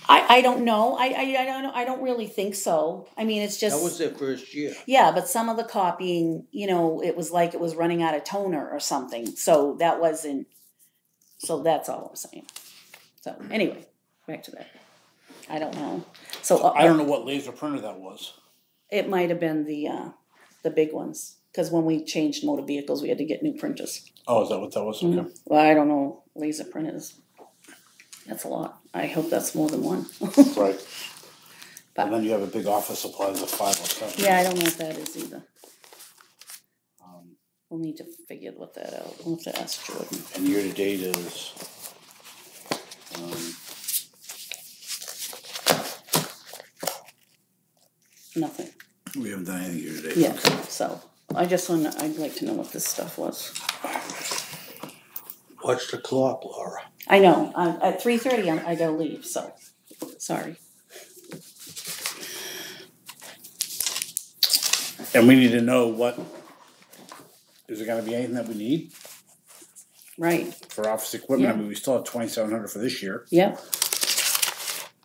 I don't know. I don't really think so. I mean, it's just... That was their first year. Yeah, but some of the copying, it was like it was running out of toner or something. So that wasn't... So that's all I'm saying. So anyway, back to that. I don't know. So I don't know what laser printer that was. It might have been the big ones. Because when we changed motor vehicles, we had to get new printers. Oh, is that what that was? Okay. Well, I don't know. Laser printers. That's a lot. I hope that's more than one. Right. But, and then you have a big office supplies of 507. Yeah, I don't know what that is either. We'll need to figure that out. We'll have to ask Jordan. And year to date is... nothing. We haven't done anything year to date. Yeah, so I'd like to know what this stuff was. Watch the clock, Laura. I know. At 3:30, I gotta leave. So, sorry. And we need to know is there going to be anything that we need Right. for office equipment? Yeah. I mean, we still have 2,700 for this year. Yep.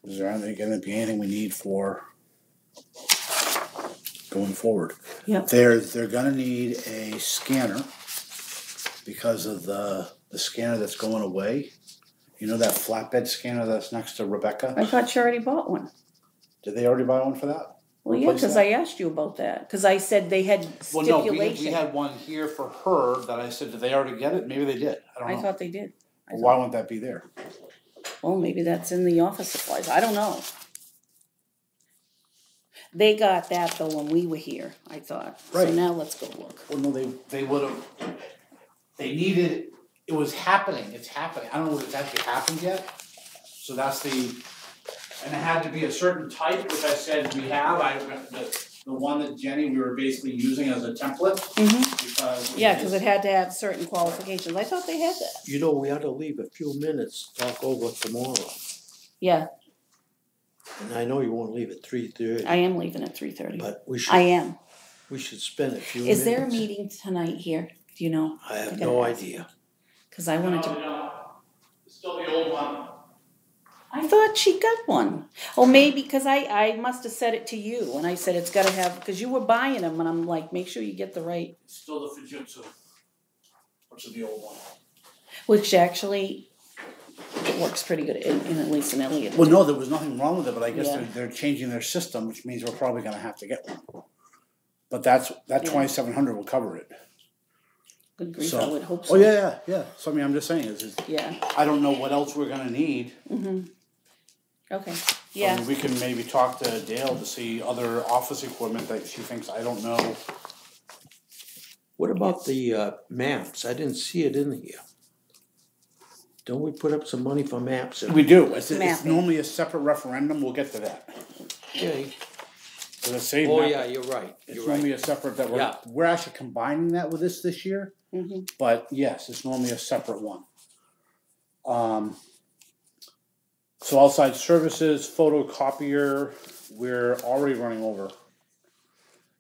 Is there going to be anything we need for going forward? Yep. They're going to need a scanner because of the scanner that's going away. You know that flatbed scanner that's next to Rebecca? I thought you already bought one. Did they already buy one for that? Well, yeah, because I asked you about that. Because I said they had stipulation. Well, no, we had one here for her that I said, did they already get it? Maybe they did. I don't know. I thought they did. Why wouldn't that be there? Well, maybe that's in the office supplies, I don't know. They got that though when we were here, I thought, so Right. now let's go look. Well, no, they would've, they needed, it was happening, it's happening, I don't know if it's actually happened yet. So that's the, and it had to be a certain type, which I said we have, the one that Jenny, we were basically using as a template. Because. Yeah, cause it had to have certain qualifications, I thought they had that. You know, we ought to leave a few minutes to talk over tomorrow. Yeah, And I know you won't leave at 3:30. I am leaving at 3:30. But we I am. should spend a few minutes. Is there a meeting tonight here? Do you know? I have gotta no ask. idea. Cause I wanted to. No, it's still the old one. I thought she got one. Oh, maybe, cause I must have said it to you, and I said it's gotta have, cause you were buying them, and I'm like, make sure you get the right, It's still the Fujitsu, which is the old one. which actually works pretty good, in at least in Elliott. Well, no, there was nothing wrong with it, but I guess Yeah. they're changing their system, which means we're probably gonna have to get one. But that Yeah. 2,700 will cover it. Good grief, So. I would hope so. Oh, yeah. So I mean, I'm just saying, Yeah, I don't know what else we're gonna need. okay, I yeah, mean, we can maybe talk to Dale to see other office equipment that she thinks I don't know. What about the maps? I didn't see it in here. Don't we put up some money for maps? We do, it's Mapping. normally a separate referendum, we'll get to that. Okay. For the same Oh, map. yeah, you're right. It's You're normally right. a separate that Yeah. we're actually combining that with this year, but yes, it's normally a separate one. So outside services, photocopier, we're already running over.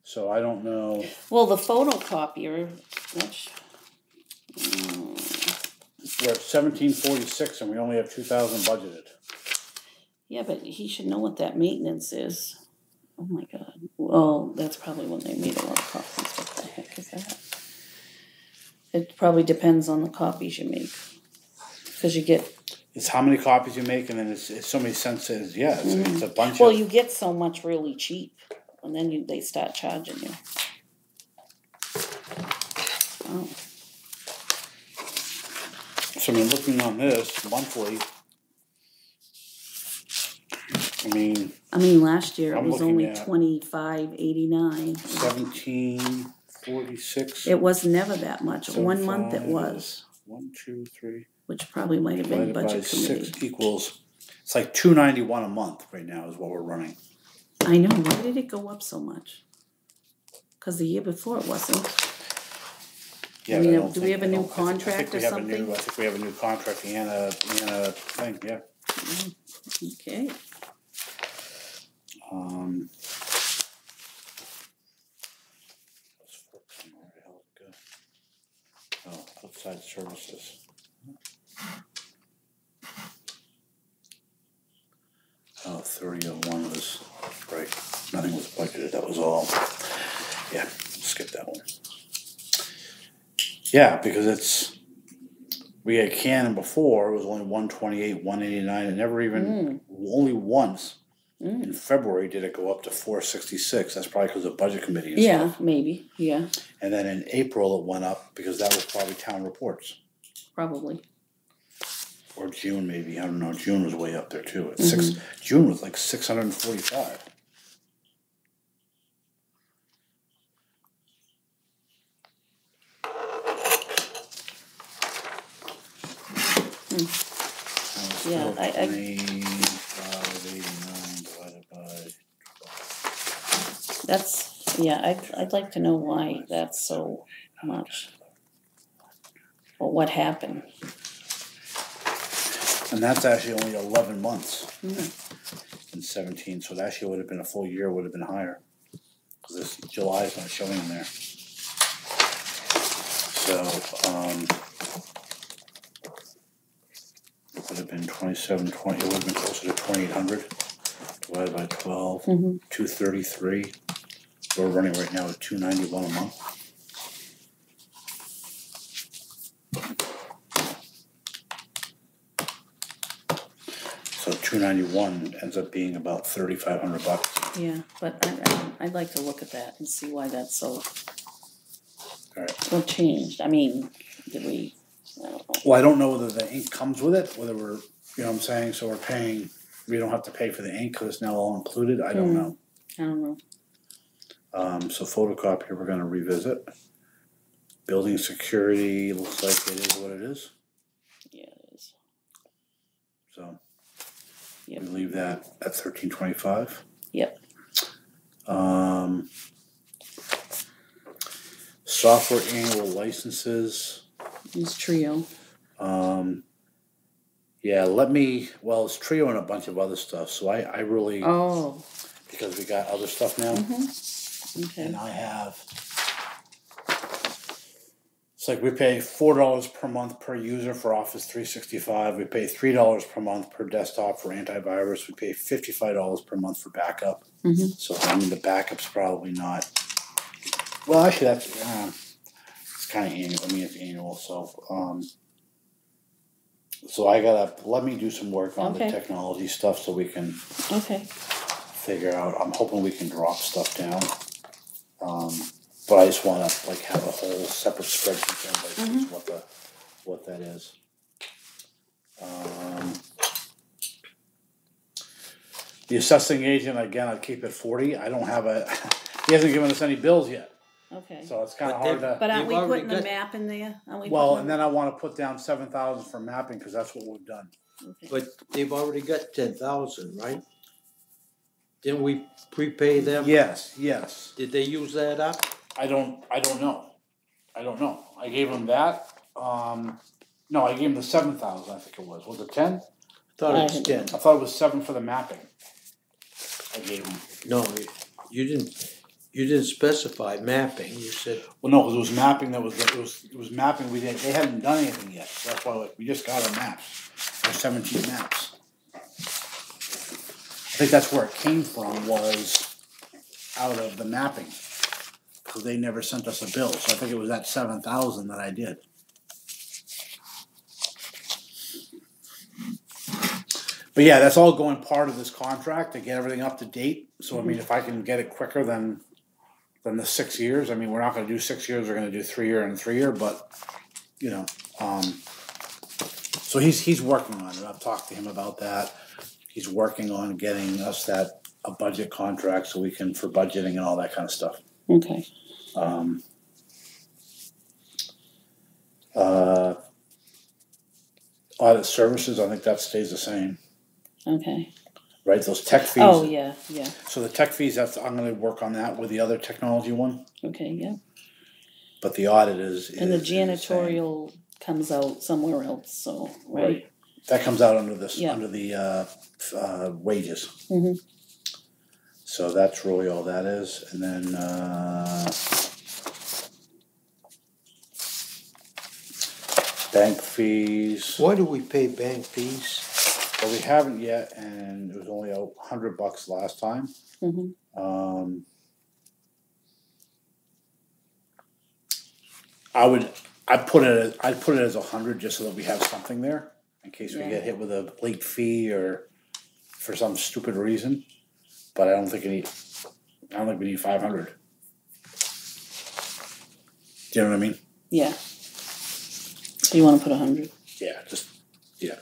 So I don't know, well, the photocopier, which, we're at 1746 and we only have 2,000 budgeted. yeah, but he should know what that maintenance is. Oh my god, well, that's probably when they made a lot of copies, what the heck is that? It probably depends on the copies you make, cause you get, It's how many copies you make and then it's so many cents, yeah, it's a bunch well, of. you get so much really cheap, and then they start charging you. Oh, So I mean, looking on this monthly, I mean, last year it I'm was looking only at- $25.89. 1746. It was never that much, one month it 75 was, is 1, 2, 3. which probably might have been Divided by budget committee. 6 equals, it's like $291 a month right now is what we're running. I know, why did it go up so much? Cause the year before it wasn't. Yeah, I mean, but I don't do we think- have a I new don't- I think contract we or have a something? new- I think we have a new contract and a thing, yeah. Okay, Where the hell did it go? Oh, outside services. Oh, 3001 was, right, nothing was budgeted, that was all. Yeah, skip that one. Yeah, because we had Canon before, it was only 128, 189, and never even, only once in February did it go up to 466, that's probably because of budget committee and yeah, stuff. maybe, yeah, And then in April it went up because that was probably town reports. probably. Or June maybe, I don't know, June was way up there too, June was like 645. Yeah, I- 2589 divided by 12. That's, yeah, I'd like to know why that's so much. Or what happened. And that's actually only 11 months in 17, so it actually would have been a full year, would have been higher. Because this July is not showing in there. So, it would have been 2720, it would have been closer to 2,800 divided by 12, 233. We're running right now at 291 a month. So 291 ends up being about $3,500. Yeah, but I'd like to look at that and see why that's so, Alright. so changed. I mean, did we, I don't know. Well, I don't know whether the ink comes with it, whether we're You know what I'm saying? So we're paying, we don't have to pay for the ink because it's now all included. I don't know. I don't know. So photocopier, we're gonna revisit. Building security, looks like it is what it is. Yeah, it is. So Yep. we leave that at $13.25. Yep. Software annual licenses. It's Trio. Yeah, it's Trio and a bunch of other stuff. So I really, Oh. because we got other stuff now. Okay. And I have, it's like we pay $4 per month per user for Office 365. We pay $3 per month per desktop for antivirus. We pay $55 per month for backup. So I mean the backup's probably not. Well, actually that's it's kind of annual. I mean it's annual. So I gotta let me do some work on the technology stuff so we can figure out. I'm hoping we can drop stuff down. But I just want to like have a whole separate spreadsheet for everybody sees what that is. The assessing agent, again, I'd keep it 40. I don't have he hasn't given us any bills yet. Okay. So it's kind of But hard to. But aren't we They've already putting the got- map in there? Aren't we Well, putting and then I want to put down 7,000 for mapping because that's what we've done. Okay. But they've already got 10,000, right? Didn't we prepay them? Yes. Did they use that up? I don't know. I gave him that. No, I gave him the 7,000. I think it was. Was it 10? I thought it was 10. I thought it was 7 for the mapping. I gave him. No, you didn't specify mapping. You said, Well, no, because it was mapping. It was mapping. They hadn't done anything yet. So that's why we just got our maps. Our 17 maps. I think that's where it came from. Was out of the mapping because they never sent us a bill. So I think it was that 7,000 that I did. But yeah, that's all going part of this contract to get everything up to date. So I mean, if I can get it quicker than the 6 years, I mean, we're not going to do 6 years. We're going to do 3 year and 3 year. But you know, so he's working on it. I've talked to him about that. He's working on getting us a budget contract so we can for budgeting and all that kind of stuff. Okay. Audit services, I think that stays the same. Okay. Right, those tech fees. Oh, yeah. So the tech fees, I'm going to work on that with the other technology one. Okay, yeah. But the audit is. And the is the janitorial comes out somewhere else, so, right? That comes out under this, Yeah. under the wages. Mhm. So that's really all that is. And then bank fees. why do we pay bank fees? Well, we haven't yet, and it was only $100 last time. Mhm. I'd put it as 100 just so that we have something there in case we Yeah. get hit with a late fee or for some stupid reason. But I don't think we need 500. Do you know what I mean? Yeah. So you wanna put 100? Yeah, yeah.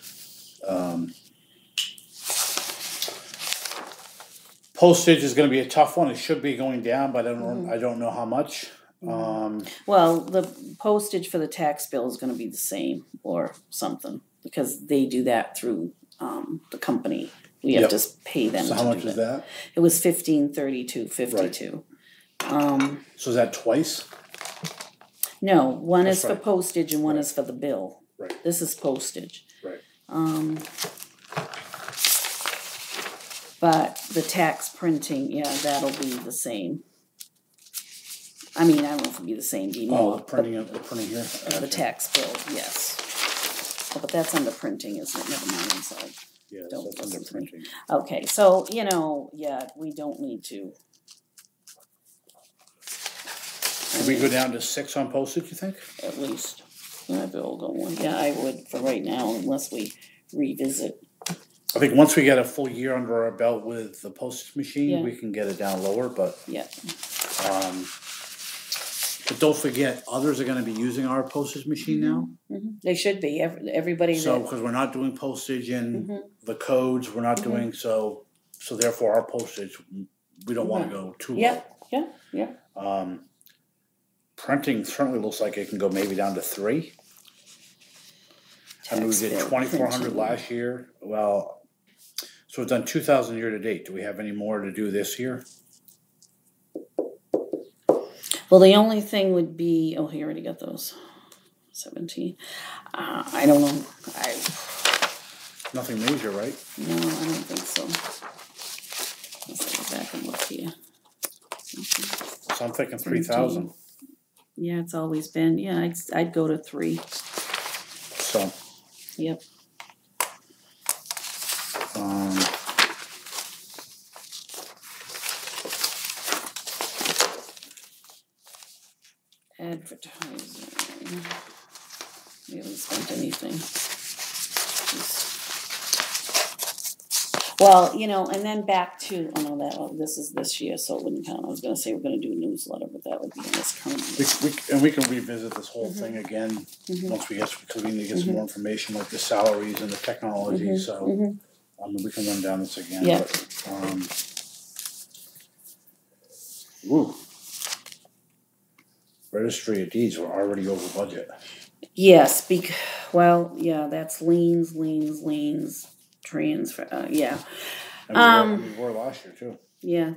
Postage is going to be a tough one. It should be going down, but I don't know how much. Well, the postage for the tax bill is gonna be the same or something, because they do that through, the company. We have Yep. to pay them So to how do much is that. that? It was 1532.52. So is that twice? No, one That's is for right. postage and one Right. is for the bill. Right. This is postage. Right. But the tax printing, yeah, that'll be the same. I mean, I don't know if it'll be the same, be Oh, more, the printing here. the tax bill, yes. Oh, but that's under printing, isn't it? Never mind, I'm sorry. Yeah, so Don't it's under listen to me. printing. Okay, so, yeah, we don't need to. Should we go down to 6 on postage, you think? At least. My bill going, yeah, I would for right now, unless we revisit. I think once we get a full year under our belt with the postage machine, Yeah. we can get it down lower, but Yeah, But don't forget, others are gonna be using our postage machine now. They should be, everybody So, that, cause we're not doing postage in Mhm. the codes, we're not doing, so therefore our postage, we don't wanna go too low. yeah. Printing certainly looks like it can go maybe down to 3. I mean, we did Tax bill 2,400 printing. last year, well, so we've done 2,000 year to date, do we have any more to do this year? Well, the only thing would be, oh, he already got those, 17. I don't know, Nothing major, right? no, I don't think so. Let's go back and look here. So I'm thinking 3,000, Yeah, it's always been, yeah, I'd go to 3, so. yep. Advertising. We haven't spent anything. Well, you know, and then back to, oh no, this is this year, so it wouldn't count. I was gonna say we're gonna do a newsletter, but that would be in this current year. We can revisit this whole thing again, once we get, because we need to get some more information, like the salaries and the technology, so. I mean, we can run down this again, Yeah. but, ooh. Registry of Deeds, we're already over budget. Yes, well, yeah, that's liens, transfer, yeah. And we were last year too. Yeah,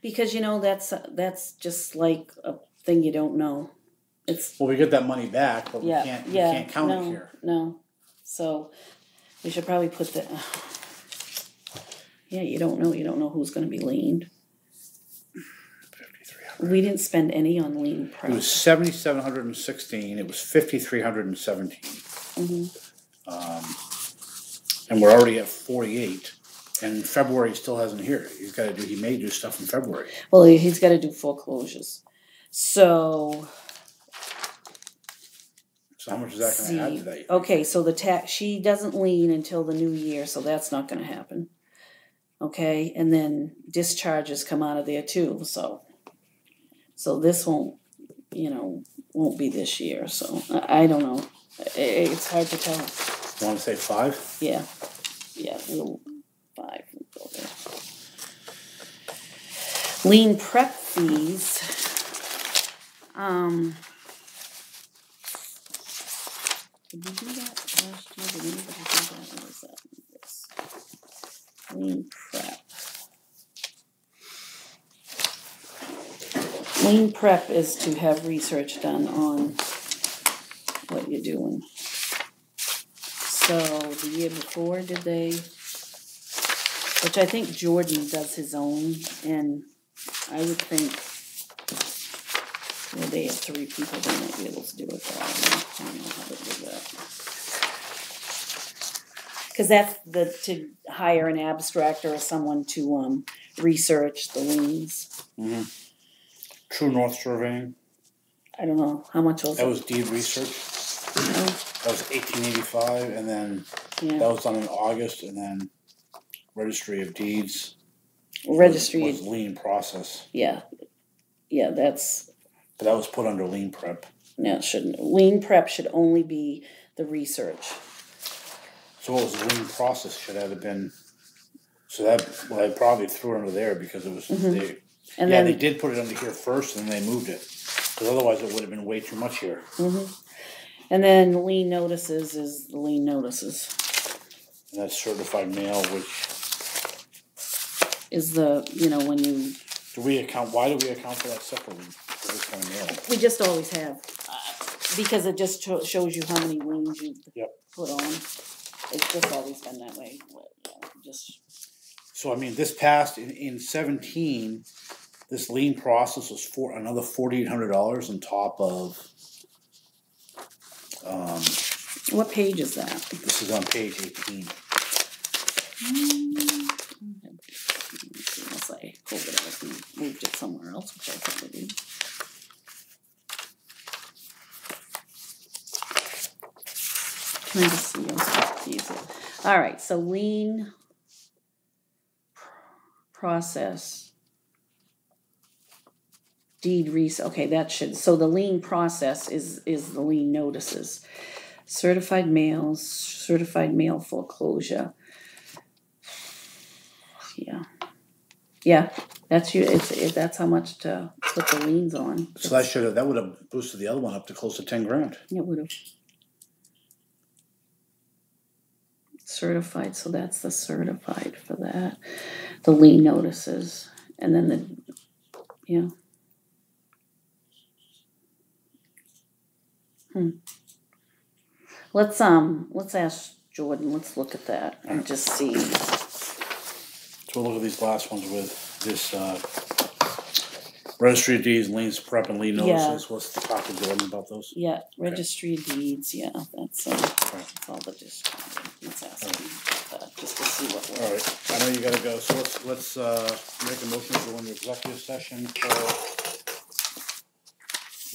because you know, that's just like a thing you don't know. It's, Well, we get that money back, but we yeah, can't count it here. No, so we should probably put the, yeah, you don't know who's gonna be liened. 5,300. We didn't spend any on lien It prep. was 7,716, it was 5,317. And we're already at 48, and February still hasn't here. He may do stuff in February. Well, he's gotta do foreclosures, so. So how much is that gonna add to that? Okay, so she doesn't lien until the new year, so that's not gonna happen. Okay, and then discharges come out of there too, so this won't be this year, so I don't know. It's hard to tell. Want to say 5? Yeah, we'll 5, we'll go there. Lien prep fees, did we do that last year? Did anybody do that? What was that? This. Lien prep. Lien prep is to have research done on what you're doing. So the year before, did they? Which I think Jordan does his own, and I would think, well, they have 3 people, they might be able to do it. But I don't know how to do that. Because that's to hire an abstractor or someone to research the liens. Mm-hmm. True North Surveying. I don't know how much was That it. was deed research. That was 1885, and then Yeah. that was done in August, and then Registry of Deeds. Registry was lien process. Yeah, that's. But that was put under lien prep. No, it shouldn't. Lien prep should only be the research. So what was the lien process? Should that have been? So that I probably threw it under there because it was they. And yeah, then, they did put it under here first, and then they moved it because otherwise it would have been way too much here. And then lien notices is the lien notices. And that's certified mail, which is the when you. Do we account? Why do we account for that separately for this kind of mail? We just always have, because it just shows you how many liens you put on. It's just always been that way. So I mean, this passed in 17. This lien process was for another $4,800 on top of. What page is that? This is on page 18. Unless I pulled it out and moved it somewhere else, which I probably did. Trying to see. All right, so lien process. okay, that should, so the lien process is the lien notices. Certified mail foreclosure. Yeah, that's that's how much to put the liens on. So that would have boosted the other one up to close to 10 grand. It would have. Certified, so that's the certified for that. The lien notices, and then Let's ask Jordan, let's look at that and just see. So we'll look at these last ones with this registry of deeds, liens, prep and lien notices. Let's talk to Jordan about those. Yeah, registry of deeds, that's all the discount. Let's ask him about that, just to see what we're. Alright, I know you gotta go, so let's make a motion to go into executive session for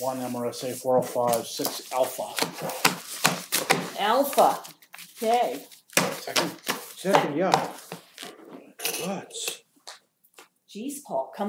1 MRSA 405-6 Alpha, okay. Second, yeah. What? Geez, Paul, come